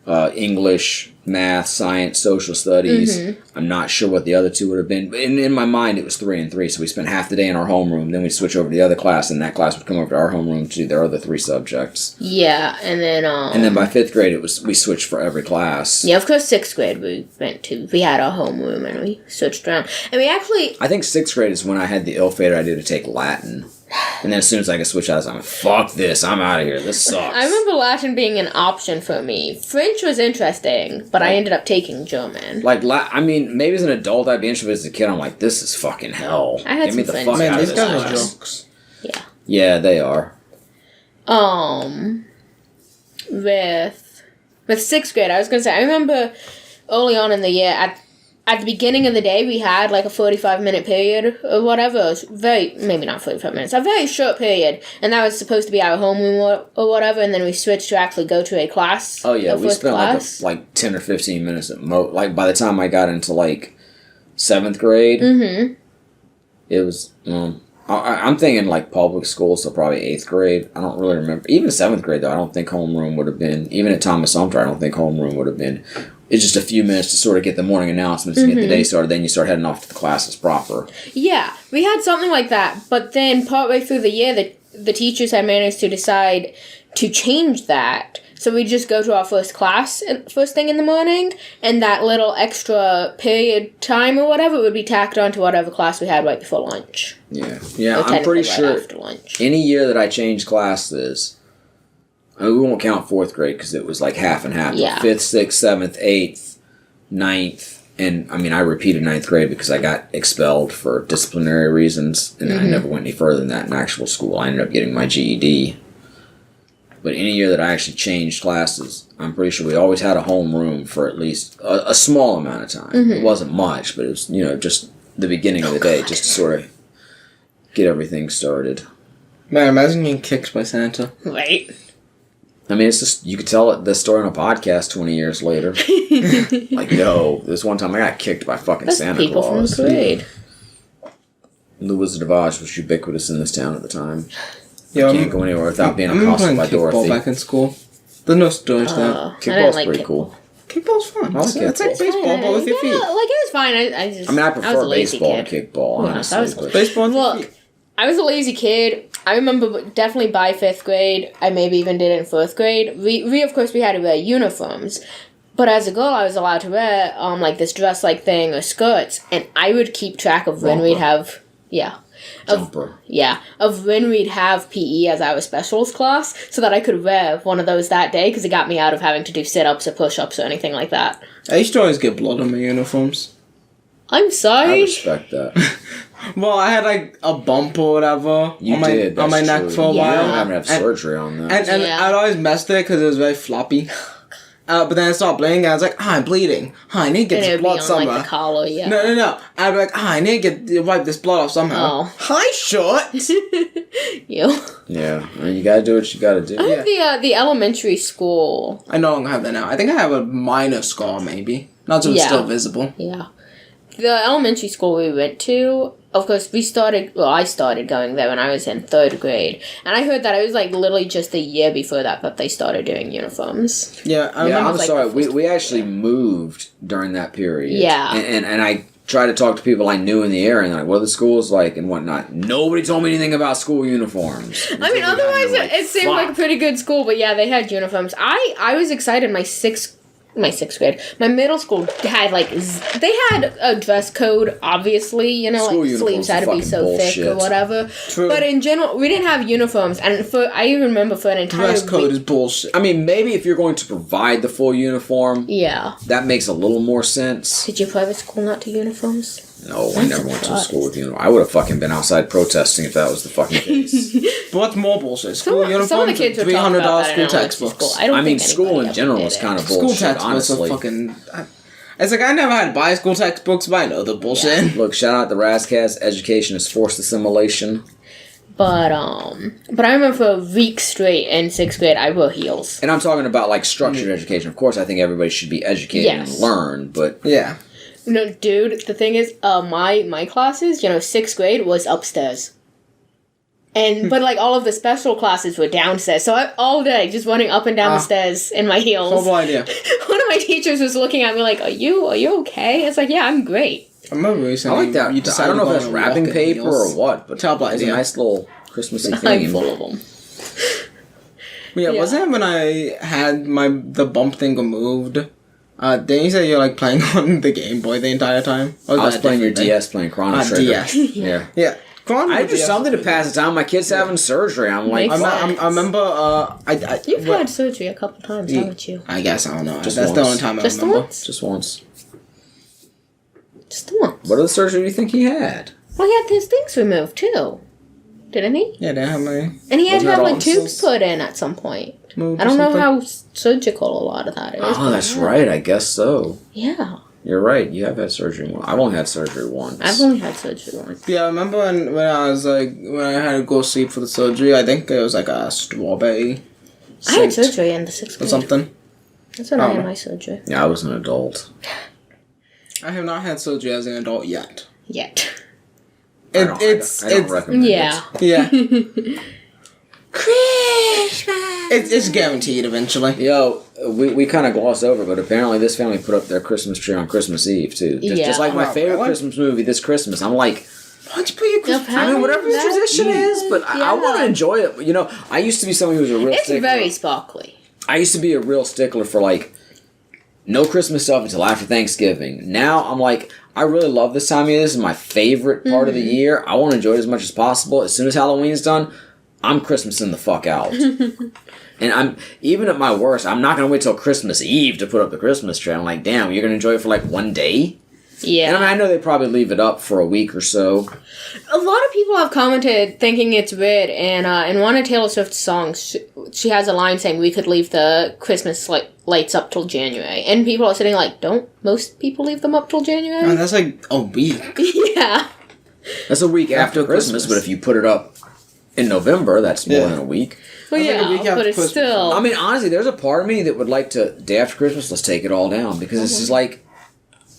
English, math, science, social studies. Mm-hmm. I'm not sure what the other 2 would have been. But in my mind, it was 3 and 3, so we spent half the day in our homeroom, then we'd switch over to the other class, and that class would come over to our homeroom to do their other 3 subjects. Yeah, and then... And then by 5th grade, we switched for every class. Yeah, of course, 6th grade we had our homeroom, and we switched around. And we actually... I think 6th grade is when I had the ill-fated idea to take Latin. And then as soon as I could switch out, I was like, fuck this, I'm out of here, this sucks. I remember Latin being an option for me. French was interesting, but I ended up taking German. Like, I mean, maybe as an adult I'd be interested, but as a kid I'm like, this is fucking hell. I had Get me some the friends. fuck Man, out of these this guys are class. jokes. Yeah. Yeah, they are. With 6th grade, I was going to say, I remember early on in the year, at the beginning of the day, we had like a 45-minute period or whatever. It was maybe not 45 minutes, a very short period. And that was supposed to be our homeroom or whatever. And then we switched to actually go to a class. Oh, yeah, we spent class. like 10 or 15 minutes at most. Like, by the time I got into like 7th grade, it was, I'm thinking like public school, so probably 8th grade. I don't really remember. Even 7th grade, though, I don't think homeroom would have been, even at Thomas Sumter, I don't think homeroom would have been. It's just a few minutes to sort of get the morning announcements and get the day started. Then you start heading off to the classes proper. Yeah, we had something like that. But then partway through the year, the teachers had managed to decide to change that. So we just go to our first class first thing in the morning, and that little extra period time or whatever would be tacked on to whatever class we had right before lunch. Yeah, Or I'm pretty sure after lunch. any year that I changed classes, I mean, we won't count 4th grade because it was like half and half. Yeah. 5th, 6th, 7th, 8th, 9th, and I mean, I repeated 9th grade because I got expelled for disciplinary reasons, and then I never went any further than that in actual school. I ended up getting my GED. But any year that I actually changed classes, I'm pretty sure we always had a homeroom for at least a small amount of time. Mm-hmm. It wasn't much, but it was, just the beginning of the day, just to sort of get everything started. Man, imagine getting kicked by Santa. Right. I mean, it's just, you could tell the story on a podcast 20 years later. Like, yo, this one time I got kicked by fucking That's Santa people Claus. from the grade. The Wizard of Oz was ubiquitous in this town at the time. Yeah, You can't go anywhere without being I remember accosted playing by kickball Dorothy. back in school. There's no story to that. I Kickball's didn't like pretty kickball. cool. Kickball's fun. I like It's like kickball. baseball, but with your feet. Yeah, like it was fine. I just. I mean, I was prefer a lazy baseball kid. to kickball, Yeah, honestly. I was- but Baseball with your Look, feet. I was a lazy kid. I remember definitely by 5th grade, I maybe even did it in 4th grade. We of course, we had to wear uniforms. But as a girl, I was allowed to wear, like, this dress-like thing or skirts. And I would keep track of when we'd have, jumper. of when we'd have PE as our specials class, so that I could wear one of those that day, because it got me out of having to do sit-ups or push-ups or anything like that. I used to always get blood on my uniforms. I'm I sorry. respect that. Well, I had like a bump or whatever You on my did. on my that's neck true. for a You while. don't have to have surgery on that. And Yeah. I'd always messed it because it was very floppy. But then I stopped bleeding and I was like, I'm bleeding. I need to And get it this would be blood on, somewhere. like, the collar, yeah. No. I'd be like, I need to wipe this blood off somehow. Oh. Hi, shorts! You. Yeah, I mean, you gotta do what you gotta do. I think the elementary school, I no longer have that now. I think I have a minor scar, maybe. Not so it's Yeah. still visible. yeah. The elementary school we went to, of course, I started going there when I was in 3rd grade. And I heard that it was, like, literally just a year before that they started doing uniforms. Yeah, I Yeah, remember. I'm like, sorry. the first We actually moved during that period. Yeah. And I tried to talk to people I knew in the area, and they're like, what are the schools like and whatnot. Nobody told me anything about school uniforms. I mean, otherwise it seemed like a pretty good school, but yeah, they had uniforms. I was excited my 6th grade. My middle school had they had a dress code, obviously, School like uniforms sleeves had to are be so fucking thick or bullshit. whatever. True. But in general, we didn't have uniforms, and I even remember for an entire Dress code week, is bullshit. I mean, maybe if you're going to provide the full uniform, yeah. that makes a little more sense. Did your private school not do uniforms? No, I never went to a school with uniform. I would have fucking been outside protesting if that was the fucking case. But what's more bullshit? School uniforms Some of the kids were $300 talking about that in school elementary textbooks. school. I don't I mean, think school anybody in ever general did is it. kind of School bullshit, textbooks honestly. are fucking... It's like I never had to buy school textbooks, but I know the bullshit. Look, shout out to Razzcast. Education is forced assimilation. But I remember for a week straight in 6th grade, I wore heels. And I'm talking about, like, structured education. Of course, I think everybody should be educated Yes. and learn, but... Yeah. No, dude, the thing is, my classes, 6th grade was upstairs. And, but, like, all of the special classes were downstairs. So all day, just running up and down the stairs in my heels. Horrible idea. One of my teachers was looking at me like, are you okay? It's like, yeah, I'm great. I remember I recently like that. you I decided don't know to if go that's on a wrapping walk in paper heels. or what, but Terrible it's a idea. nice little Christmassy I'm theme. full of them. Yeah, Yeah. wasn't it when I had the bump thing removed? Didn't you say you're like playing on the Game Boy the entire time? Or I was that playing your different DS, playing Chrono thing? Trigger. DS. Yeah. Yeah. Chrono I do DS. something to pass the time. My kid's having surgery. I'm like, Makes fuck. I remember. You've had surgery a couple times, haven't you? I guess I don't know. Just That's the once. only time I Just the remember. once? Just once. Just the once. What other surgery do you think he had? Well, he had his things removed, too. Didn't he? Yeah, they have my And he had to Wasn't have, it like, all tubes put in at some point. moved. I or don't know something. how surgical a lot of that is. Oh, but that's yeah. right. I guess so. Yeah. You're right. You have had surgery once. I've only had surgery once. I've only had surgery once. Yeah, I remember when I was like when I had to go sleep for the surgery. I think it was like a strawberry. I had scent surgery in the 6th or grade. something. That's when I Oh. had my surgery. Yeah, I was an adult. I have not had surgery as an adult yet. Yet. I don't recommend Yeah. Yeah. Christmas! It's guaranteed eventually. it. Yo, we kind of gloss over, but apparently this family put up their Christmas tree on Christmas Eve, too. Just like my Oh, favorite really? Christmas movie, This Christmas. I'm like, Why'd you put your Christmas? I mean, whatever the That's tradition is, but I yeah. want to enjoy it. You know, I used to be someone who was a real It's stickler. very sparkly. I used to be a real stickler for, like, no Christmas stuff until after Thanksgiving. Now, I'm like, I really love this time of year. This is my favorite part of the year. I want to enjoy it as much as possible. As soon as Halloween's done, I'm Christmasing the fuck out. And I'm, even at my worst, I'm not going to wait till Christmas Eve to put up the Christmas tree. I'm like, damn, you're going to enjoy it for, like, one day? Yeah. And I mean, I know they probably leave it up for a week or so. A lot of people have commented thinking it's weird, and in one of Taylor Swift's songs, she has a line saying we could leave the Christmas lights up till January, and people are sitting like, don't most people leave them up till January? Man, that's like a week. Yeah. That's a week after Christmas, but if you put it up in November, that's more than a week. Well, That's like a yeah, week after but it's Christmas. still. I mean, honestly, there's a part of me that would like to, day after Christmas, let's take it all down, because it's just like,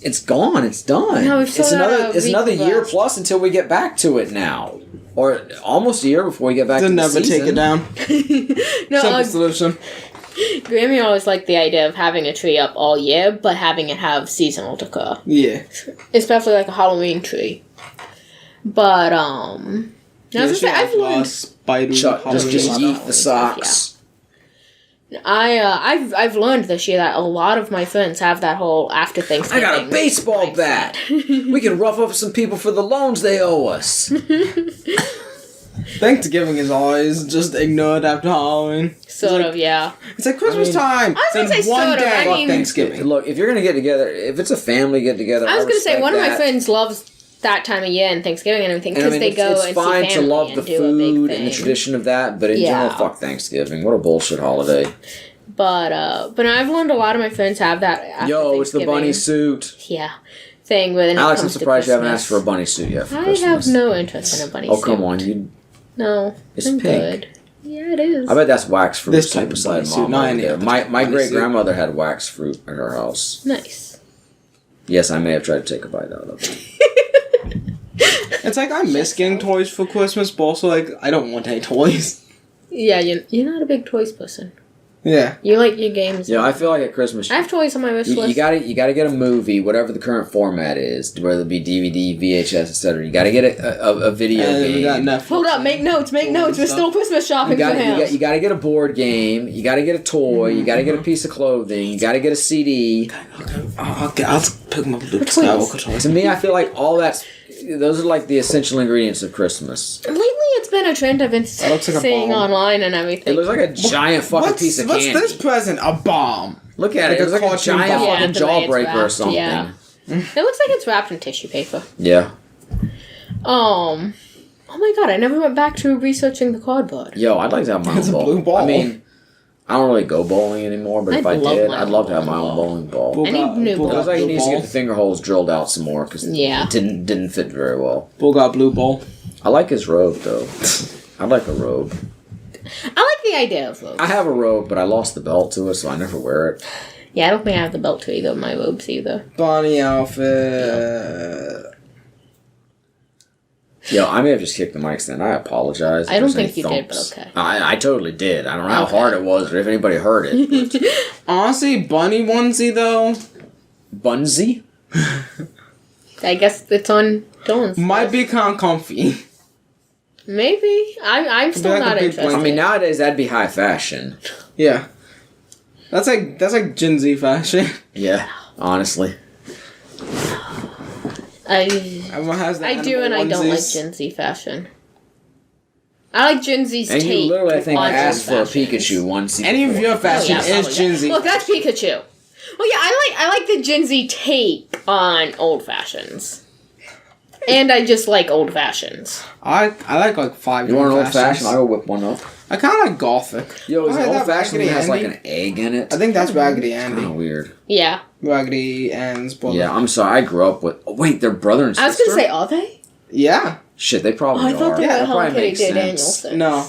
it's gone, it's done. No, we've still it's got another, a it's week another year left. plus until we get back to it now. Or almost a year before we get back to To the never season. take it down. No, Simple solution. Grammy always liked the idea of having a tree up all year, but having it have seasonal decor. Yeah. Especially like a Halloween tree. But, I was gonna say, I've learned... Chuck, just Halloween yeet the socks. I've learned this year that a lot of my friends have that whole after I Thanksgiving. got a baseball bat. We can rough up some people for the loans they owe us. Thanksgiving is always just ignored after Halloween. Sort of, yeah. It's like Christmas time. I was gonna Then say one sort of, day. I Fuck mean- Thanksgiving. Look, if you're gonna get together, if it's a family get together, I was gonna say, respect one of my that. friends loves that time of year and Thanksgiving and everything And I because mean, they go it's and fine see to family love the and do a big food thing. and the tradition of that, but in Yeah. general, fuck Thanksgiving. What a bullshit holiday. But I've learned a lot of my friends have that after Yo, it's the Thanksgiving. bunny suit. Yeah. Thing when it Alex, I'm comes to surprised you haven't Christmas. asked for a bunny suit yet for I Christmas. have no interest in a bunny Oh, suit. come on. You. No, It's I'm pink. good. Yeah, it is. I bet that's wax fruit. This type suit of beside bunny suit, Mom not over any there. other My type of bunny great grandmother had wax fruit at her house. Nice. Yes, I may have tried to take a bite out of it. It's like I miss getting toys for Christmas, but also like I don't want any toys. Yeah, you're not a big toys person. Yeah. You like your games. Yeah, I feel like at Christmas, I have toys on my wish you list. gotta get a movie, whatever the current format is, whether it be DVD, VHS, etc. You gotta get a video And game. we got Netflix. Hold up, make notes, make notes. We're still Christmas shopping for him. You gotta get a board game. You gotta get a toy. You gotta get a piece of clothing. You gotta get a CD. I'll pick my Luke Twins. Skywalker toy. To me, I feel like those are like the essential ingredients of Christmas. Lately, it's been a trend I've been looks like a seeing bomb. online and everything. It looks like a giant fucking piece of What's candy. this present? A bomb. Look at Like it. It a looks like a cartoon giant bomb. fucking the way it's jawbreaker or wrapped, something. yeah. It looks like it's wrapped in tissue paper. Yeah. Oh my god, I never went back to researching the cardboard. Yo, I'd like to have my It's own a blue ball. I mean, I don't really go bowling anymore, but if I I'd love did, my I'd own love to have my bowling own ball. bowling ball. Bull I need got- new Bull It got looks like he blue needs to get ball. the finger holes drilled out some more because Yeah. it didn't fit very well. Bull got blue ball. I like his robe though. I like a robe. I like the idea of robes. I have a robe, but I lost the belt to it, so I never wear it. Yeah, I don't think I have the belt to either of my robes either. Bonnie outfit. Yo, I may have just kicked the mic stand. I apologize. if I don't there's any think you did, but thumps. okay. I totally did. I don't know how Okay. hard it was or if anybody heard it. But Honestly, bunny onesie though Bunsy? I guess it's on Dylan's might list. be kind of comfy. Maybe. I'm still like a not big interested. I mean, nowadays that'd be high fashion. Yeah. That's like Gen Z fashion. Yeah, honestly. Everyone has that. I do and I don't like onesies. Gen Z fashion. I like Gen Z's And take you literally, I think, on asked for a fashion. Pikachu once. Any of your fashion Oh, yeah, is probably Gen that. Z. Look, that's Pikachu. Well, yeah, I like the Gen Z take on old fashions. And I just like old fashions. I like 5 You want an old fashions. fashioned? I'll go whip one up. I kind of like gothic. Yo, is I an like old that fashioned that Raggedy has like Andy. an egg in it? I think that's Raggedy Kind of Andy. weird. Yeah. Raggedy Ann's brother. Yeah, I'm sorry. I grew up with. Oh, wait, they're brother and sister. I was gonna say, are they? Yeah. Shit, they probably Oh, I thought are. they were that Hello probably Kitty makes J. sense. Danielson. No.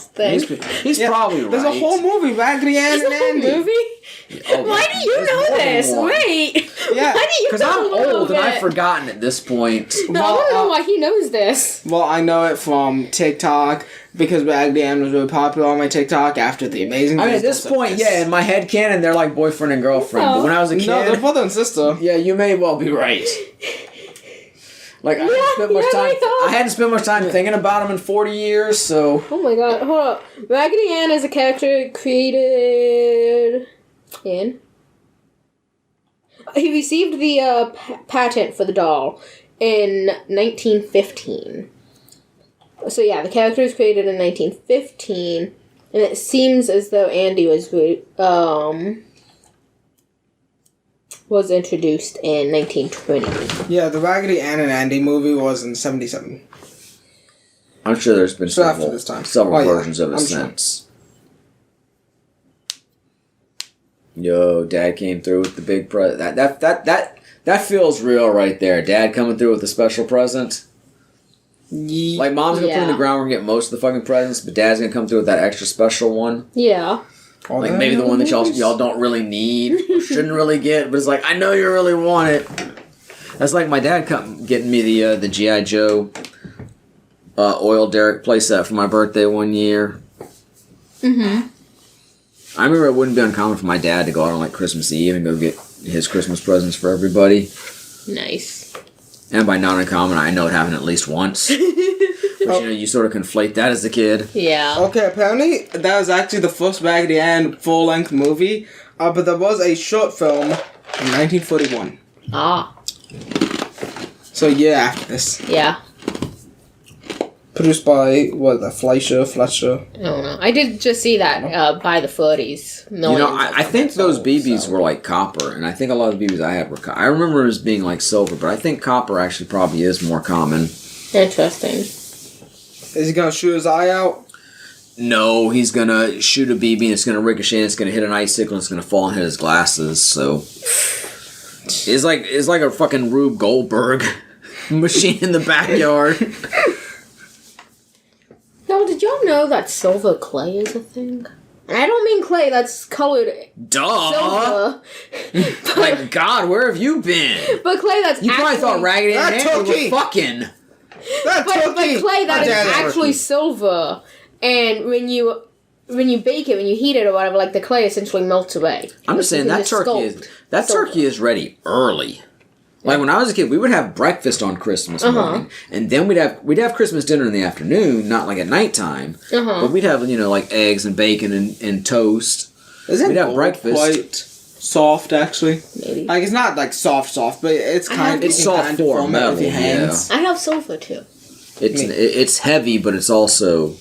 He's Yeah, probably right. There's a whole movie, Raggedy Ann Is and the whole Andy. movie? Oh, Why do you there's know more than this? one. Wait. Yeah, Why do you Because know I'm all old of and I've it? forgotten at this point. No, I want to know why he knows this. Well, I know it from TikTok because Raggedy Ann was really popular on my TikTok after the Amazing. I mean, at Disney this point, Circus. yeah, in my head canon, they're like boyfriend and girlfriend. But when I was a kid, No, they're brother and sister. yeah, you may well be right. Like, I hadn't spent much time thinking about him in 40 years, so. Oh my god, hold up. Raggedy Ann is a character created in... He received the patent for the doll in 1915. So yeah, the character was created in 1915, and it seems as though Andy was introduced in 1920. Yeah, the Raggedy Ann and Andy movie was in 77. I'm sure there's been So after several, this time. several Oh, yeah, versions of it I'm sure. since. Yo, Dad came through with the big present. That feels real right there. Dad coming through with a special present. Like, Mom's gonna put in the ground and get most of the fucking presents, but Dad's gonna come through with that extra special one. Yeah. Like, maybe the one that y'all don't really need, or shouldn't really get, but it's like, I know you really want it. That's like my dad getting me the G.I. Joe oil derrick playset for my birthday one year. Mm-hmm. I remember it wouldn't be uncommon for my dad to go out on, like, Christmas Eve and go get his Christmas presents for everybody. Nice. And by not uncommon, I know it happened at least once. But, you sort of conflate that as a kid. Yeah. Okay, apparently that was actually the first Raggedy Ann full-length movie, but there was a short film in 1941. Ah. So, yeah, after this. Yeah. Produced by, Fletcher? I don't know. I did just see that by the 40s. I think those BBs were like copper, and I think a lot of the BBs I had were copper. I remember it as being like silver, but I think copper actually probably is more common. Interesting. Is he gonna shoot his eye out? No, he's gonna shoot a BB and it's gonna ricochet and it's gonna hit an icicle and it's gonna fall and hit his glasses, so... It's like a fucking Rube Goldberg machine in the backyard. No, did y'all know that silver clay is a thing? And I don't mean clay that's colored Duh! silver. My God, where have you been? But clay that's You probably thought Raggedy Ann and Andy were fucking. But clay that is actually silver, and when you bake it, when you heat it or whatever, like the clay essentially melts away. I'm just saying that turkey is ready early. Like when I was a kid, we would have breakfast on Christmas morning, and then we'd have Christmas dinner in the afternoon, not like at nighttime. But we'd have like eggs and bacon and toast. Isn't we'd have breakfast. Quite soft, actually? Maybe. Like it's not like soft, but it's kind. It's soft for metal. Yeah. I have silver too. It's heavy, but it's also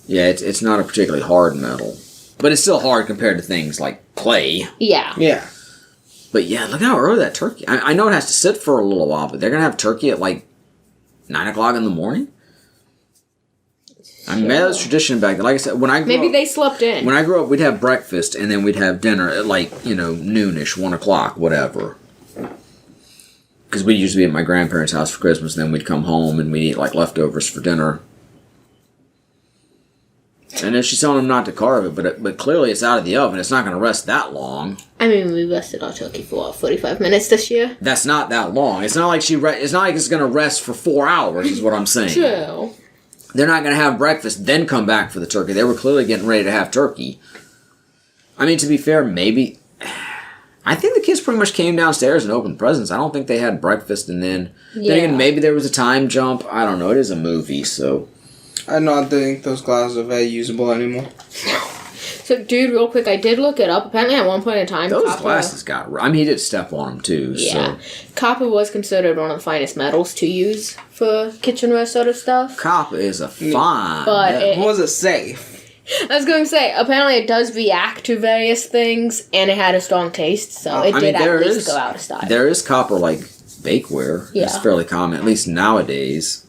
it's not a particularly hard metal, but it's still hard compared to things like clay. Yeah. Yeah. But yeah, look how early that turkey... I know it has to sit for a little while, but they're going to have turkey at like 9 o'clock in the morning? I mean, that was tradition back then. Like I said, when I grew Maybe up... they slept in. When I grew up, we'd have breakfast, and then we'd have dinner at like, noonish, 1 o'clock, whatever. Because we'd usually be at my grandparents' house for Christmas, and then we'd come home and we'd eat like leftovers for dinner. And then she's telling them not to carve it, but clearly it's out of the oven. It's not going to rest that long. I mean, we rested our turkey for 45 minutes this year. That's not that long. It's not like it's not like it's going to rest for 4 hours. Is what I'm saying. True. They're not going to have breakfast then come back for the turkey. They were clearly getting ready to have turkey. I mean, to be fair, maybe I think the kids pretty much came downstairs and opened presents. I don't think they had breakfast and then. Yeah. Then again, maybe there was a time jump. I don't know. It is a movie, so. I don't think those glasses are very usable anymore. So, dude, real quick, I did look it up. Apparently, at one point in time, those glasses got... I mean, he did step on them, too. Yeah. So. Copper was considered one of the finest metals to use for kitchenware sort of stuff. Copper is a fine... But was it safe? I was going to say, apparently it does react to various things, and it had a strong taste, so it did at least go out of style. There is copper, like, bakeware. Yeah. It's fairly common, at least nowadays.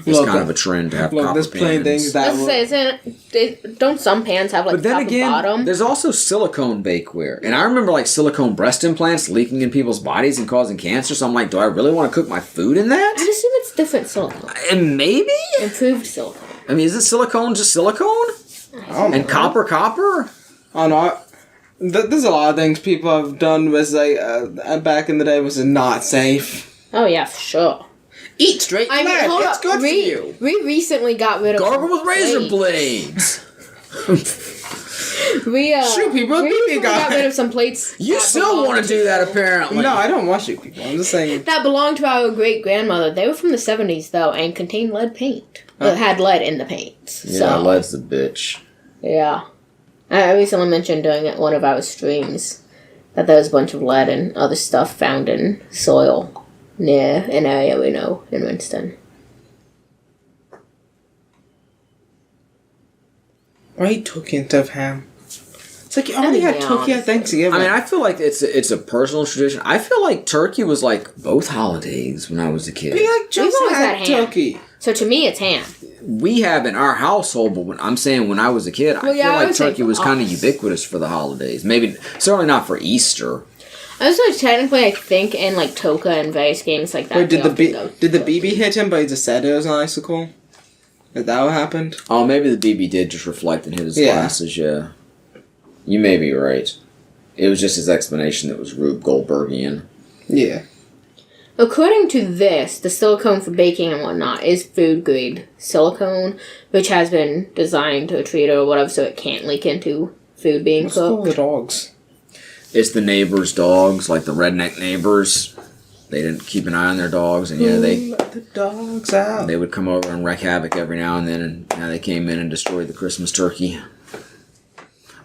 It's kind of a trend to have copper there's plain things that... don't some pans have, like, but then copper again, bottom? There's also silicone bakeware. And I remember, like, silicone breast implants leaking in people's bodies and causing cancer, so I'm like, do I really want to cook my food in that? I'd assume it's different silicone. And maybe? Improved silicone. I mean, is it silicone just silicone? And copper? Oh, no. There's a lot of things people have done was like, back in the day was not safe. Oh, yeah, for sure. Eat straight lead. It's good for you. We recently got rid of gargle with razor blades. Shoot people. We got rid of some plates. You still want to do that, apparently. No, I don't want to shoot people. I'm just saying. That belonged to our great-grandmother. They were from the 70s, though, and contained lead paint. It had lead in the paint. Yeah, lead's the bitch. Yeah. I recently mentioned during one of our streams that there was a bunch of lead and other stuff found in soil near an area we know in Winston. Why eat turkey instead of ham? It's like you already had turkey at Thanksgiving. I mean, I feel like it's a personal tradition. I feel like turkey was like both holidays when I was a kid. We just had turkey. So to me, it's ham. We have in our household, but when I was a kid, I feel like turkey was kind of ubiquitous for the holidays. Maybe, certainly not for Easter. I was like, technically, I think in like Toka and various games like that. Wait, did the BB hit him, but he just said it was an icicle? Is that what happened? Oh, maybe the BB did just reflect and hit his glasses, yeah. You may be right. It was just his explanation that was Rube Goldbergian. Yeah. According to this, the silicone for baking and whatnot is food grade silicone, which has been designed to treat it or whatever so it can't leak into food being What's all cooked. the dogs? It's the neighbors' dogs, like the redneck neighbors. They didn't keep an eye on their dogs, and let the dogs out. they would come over and wreak havoc every now and then, and now they came in and destroyed the Christmas turkey.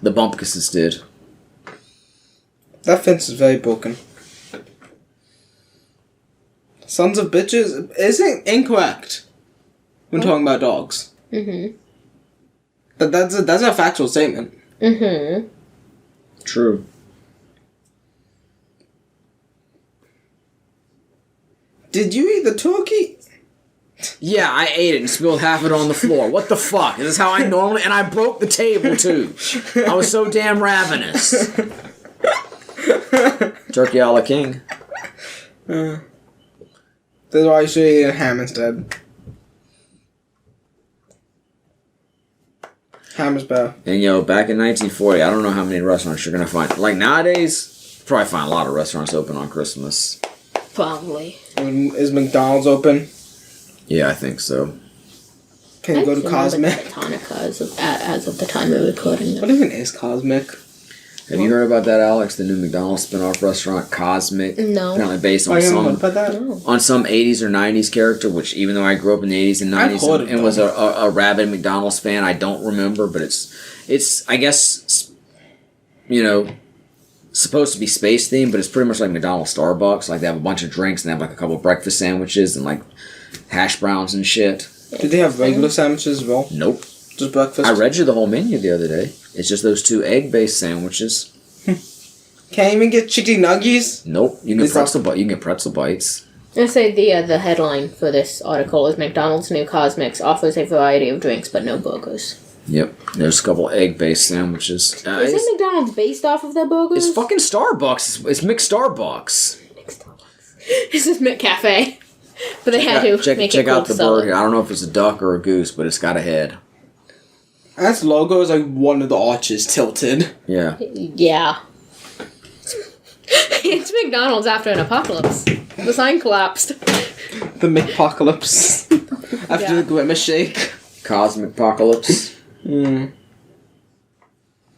The Bumpkuses did. That fence is very broken. Sons of bitches isn't incorrect when talking about dogs. Mm-hmm. That's a factual statement. Mm-hmm. True. Did you eat the turkey? Yeah, I ate it and spilled half of it on the floor. What the fuck? This is how I normally... And I broke the table, too. I was so damn ravenous. Turkey a la king. That's why you should eat a ham instead. Ham is better. And, back in 1940, I don't know how many restaurants you're going to find. Like, nowadays, probably find a lot of restaurants open on Christmas. Probably. Is McDonald's open? Yeah, I think so. Can you go to Cosmic? Hanukkah as of the time of recording. What even is Cosmic? Have you heard about that, Alex? The new McDonald's spin-off restaurant, Cosmic? No. Apparently based on I haven't heard about that. No. on some 80s or 90s character, which even though I grew up in the 80s and I've 90s heard of and was them. a rabid McDonald's fan, I don't remember, but it's I guess, supposed to be space themed, but it's pretty much like McDonald's Starbucks. Like, they have a bunch of drinks and they have like a couple of breakfast sandwiches and like hash browns and shit. Did they have regular sandwiches as well? Nope. Just breakfast? I read you the whole menu the other day. It's just those 2 egg-based sandwiches. Can't even get chicken nuggies? Nope. You can get pretzel bites. Let's say the headline for this article is McDonald's new Cosmics offers a variety of drinks but no burgers. Yep. There's a couple egg-based sandwiches. Isn't McDonald's based off of their burgers? It's fucking Starbucks. It's McStarbucks. This is McCafe. But they had to make it check cool out to the sell burger. it. I don't know if it's a duck or a goose, but it's got a head. That's logo is like one of the arches tilted. Yeah. Yeah. It's McDonald's after an apocalypse. The sign collapsed. The McPocalypse. After the Grimace Shake. Cosmic Apocalypse.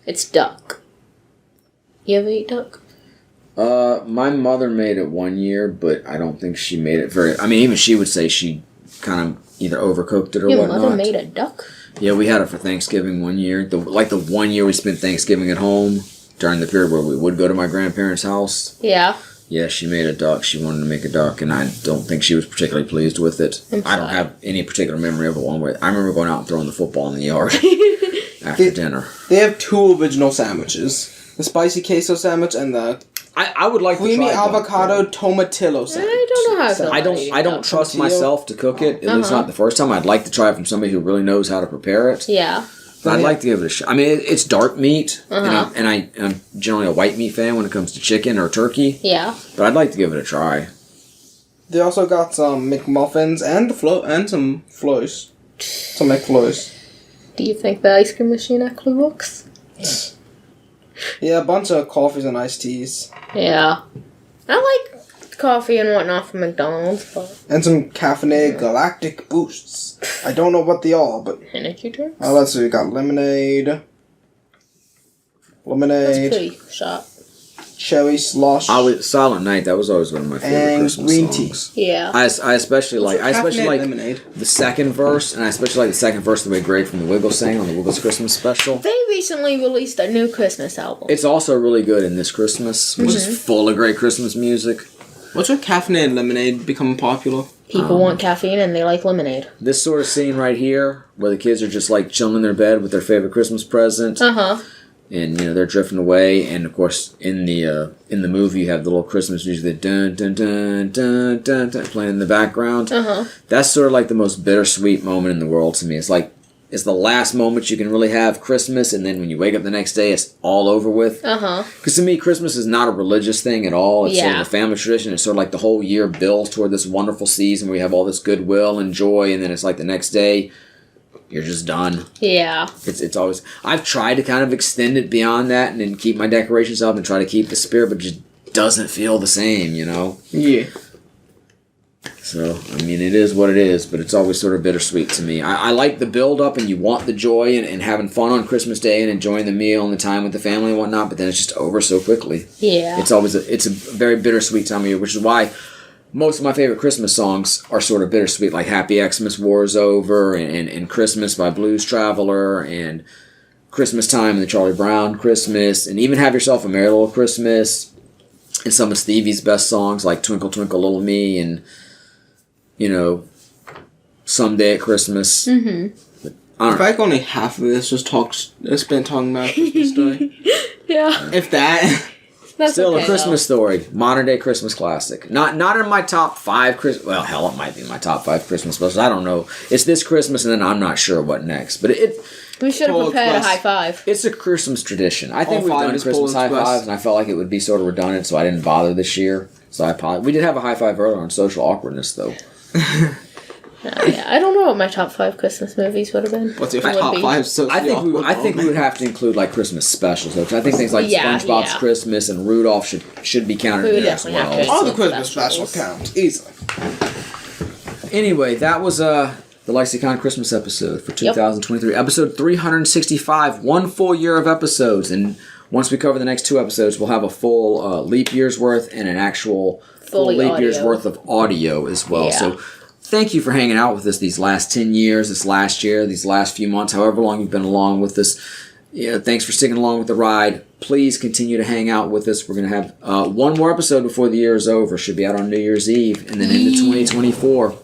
It's duck. You ever eat duck? My mother made it one year, but I don't think she made it very... I mean, even she would say she kind of either overcooked it or Your whatnot. mother made a duck? Yeah, we had it for Thanksgiving one year. The 1 year we spent Thanksgiving at home during the period where we would go to my grandparents' house. Yeah. Yeah, she made a duck. She wanted to make a duck, and I don't think she was particularly pleased with it. I don't have any particular memory of it one way. I remember going out and throwing the football in the yard after dinner. They have 2 original sandwiches. The spicy queso sandwich and the I would like to creamy try avocado tomatillo sandwich. I don't know how to I don't trust myself to cook it. At least not the first time. I'd like to try it from somebody who really knows how to prepare it. Yeah. But I'd like to give it a shot. I mean, it's dark meat, and I'm generally a white meat fan when it comes to chicken or turkey. Yeah. But I'd like to give it a try. They also got some McMuffins and some flours. Some McFlours. Do you think the ice cream machine actually works? Yeah, a bunch of coffees and iced teas. Yeah. I like coffee and whatnot from McDonald's, but... And some caffeinated galactic boosts. I don't know what they are, but... Energy drinks? Let's see, we got lemonade. That's pretty sharp. Cherry slush. Silent Night. That was always one of my favorite and Christmas green songs. tea. Yeah. I especially like lemonade. the second verse, and I especially like the second verse the way Greg from the Wiggles sang on the Wiggles Christmas special. They recently released a new Christmas album. It's also really good in this Christmas, which is full of great Christmas music. What's with caffeinated lemonade becoming popular? People want caffeine and they like lemonade. This sort of scene right here, where the kids are just like chilling in their bed with their favorite Christmas present. Uh-huh. and they're drifting away. And of course, in the movie, you have the little Christmas music, the dun dun dun dun dun, dun playing in the background. That's sort of like the most bittersweet moment in the world to me. It's like it's the last moment you can really have Christmas, and then when you wake up the next day, it's all over with. Because to me, Christmas is not a religious thing at all. It's sort of a family tradition. It's sort of like the whole year builds toward this wonderful season where we have all this goodwill and joy, and then it's like the next day, you're just done. Yeah. It's always... I've tried to kind of extend it beyond that and then keep my decorations up and try to keep the spirit, but it just doesn't feel the same, Yeah. So, I mean, it is what it is, but it's always sort of bittersweet to me. I like the build-up, and you want the joy and having fun on Christmas Day and enjoying the meal and the time with the family and whatnot, but then it's just over so quickly. Yeah. It's a very bittersweet time of year, which is why most of my favorite Christmas songs are sort of bittersweet, like Happy Xmas War's Over and Christmas by Blues Traveler and Christmas Time and the Charlie Brown Christmas, and even Have Yourself a Merry Little Christmas, and some of Stevie's best songs like Twinkle Twinkle Little Me and Someday at Christmas. I feel like only half of this was spent talking about Christmas Day. Yeah. If that. That's Still okay, a Christmas story. Modern day Christmas classic. Not in my top 5 Christmas... Well, hell, it might be in my top 5 Christmas specials. I don't know. It's this Christmas, and then I'm not sure what next. But we should have Polar prepared a Express. high five. it's a Christmas tradition. I think All we've five done is Christmas Polar high Express. fives, and I felt like it would be sort of redundant, so I didn't bother this year. So I apologize. We did have a high five earlier on social awkwardness, though. Yeah, I don't know what my top 5 Christmas movies would have been. What's your Would top be. 5? So I think we would have to include like Christmas specials, though. 'Cause I think things like Yeah, SpongeBob's yeah. Christmas and Rudolph should be counted We would in there as definitely have well. to. All the Christmas Christmas specials. specials count easily. Anyway, that was the LexiCon Christmas episode for 2023. Episode 365, one full year of episodes. And once we cover the next 2 episodes, we'll have a full leap year's worth and an actual full Fully leap year's audio. worth of audio as well. Yeah. So thank you for hanging out with us these last 10 years, this last year, these last few months, however long you've been along with us. Thanks for sticking along with the ride. Please continue to hang out with us. We're going to have one more episode before the year is over. Should be out on New Year's Eve and then into 2024.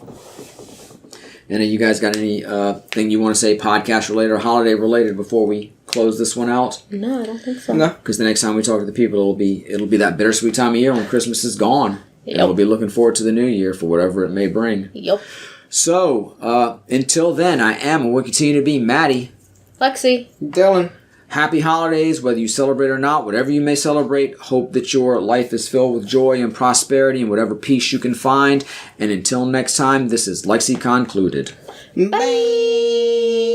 And you guys got any thing you want to say podcast related or holiday related before we close this one out? No, I don't think so. No. Because the next time we talk to the people, it'll be that bittersweet time of year when Christmas is gone. And we'll be looking forward to the new year for whatever it may bring. Yep. So, until then, I am and will continue to be Maddie. Lexi. Dylan. Happy holidays, whether you celebrate or not, whatever you may celebrate. Hope that your life is filled with joy and prosperity and whatever peace you can find. And until next time, this is LexiCon concluded. Bye.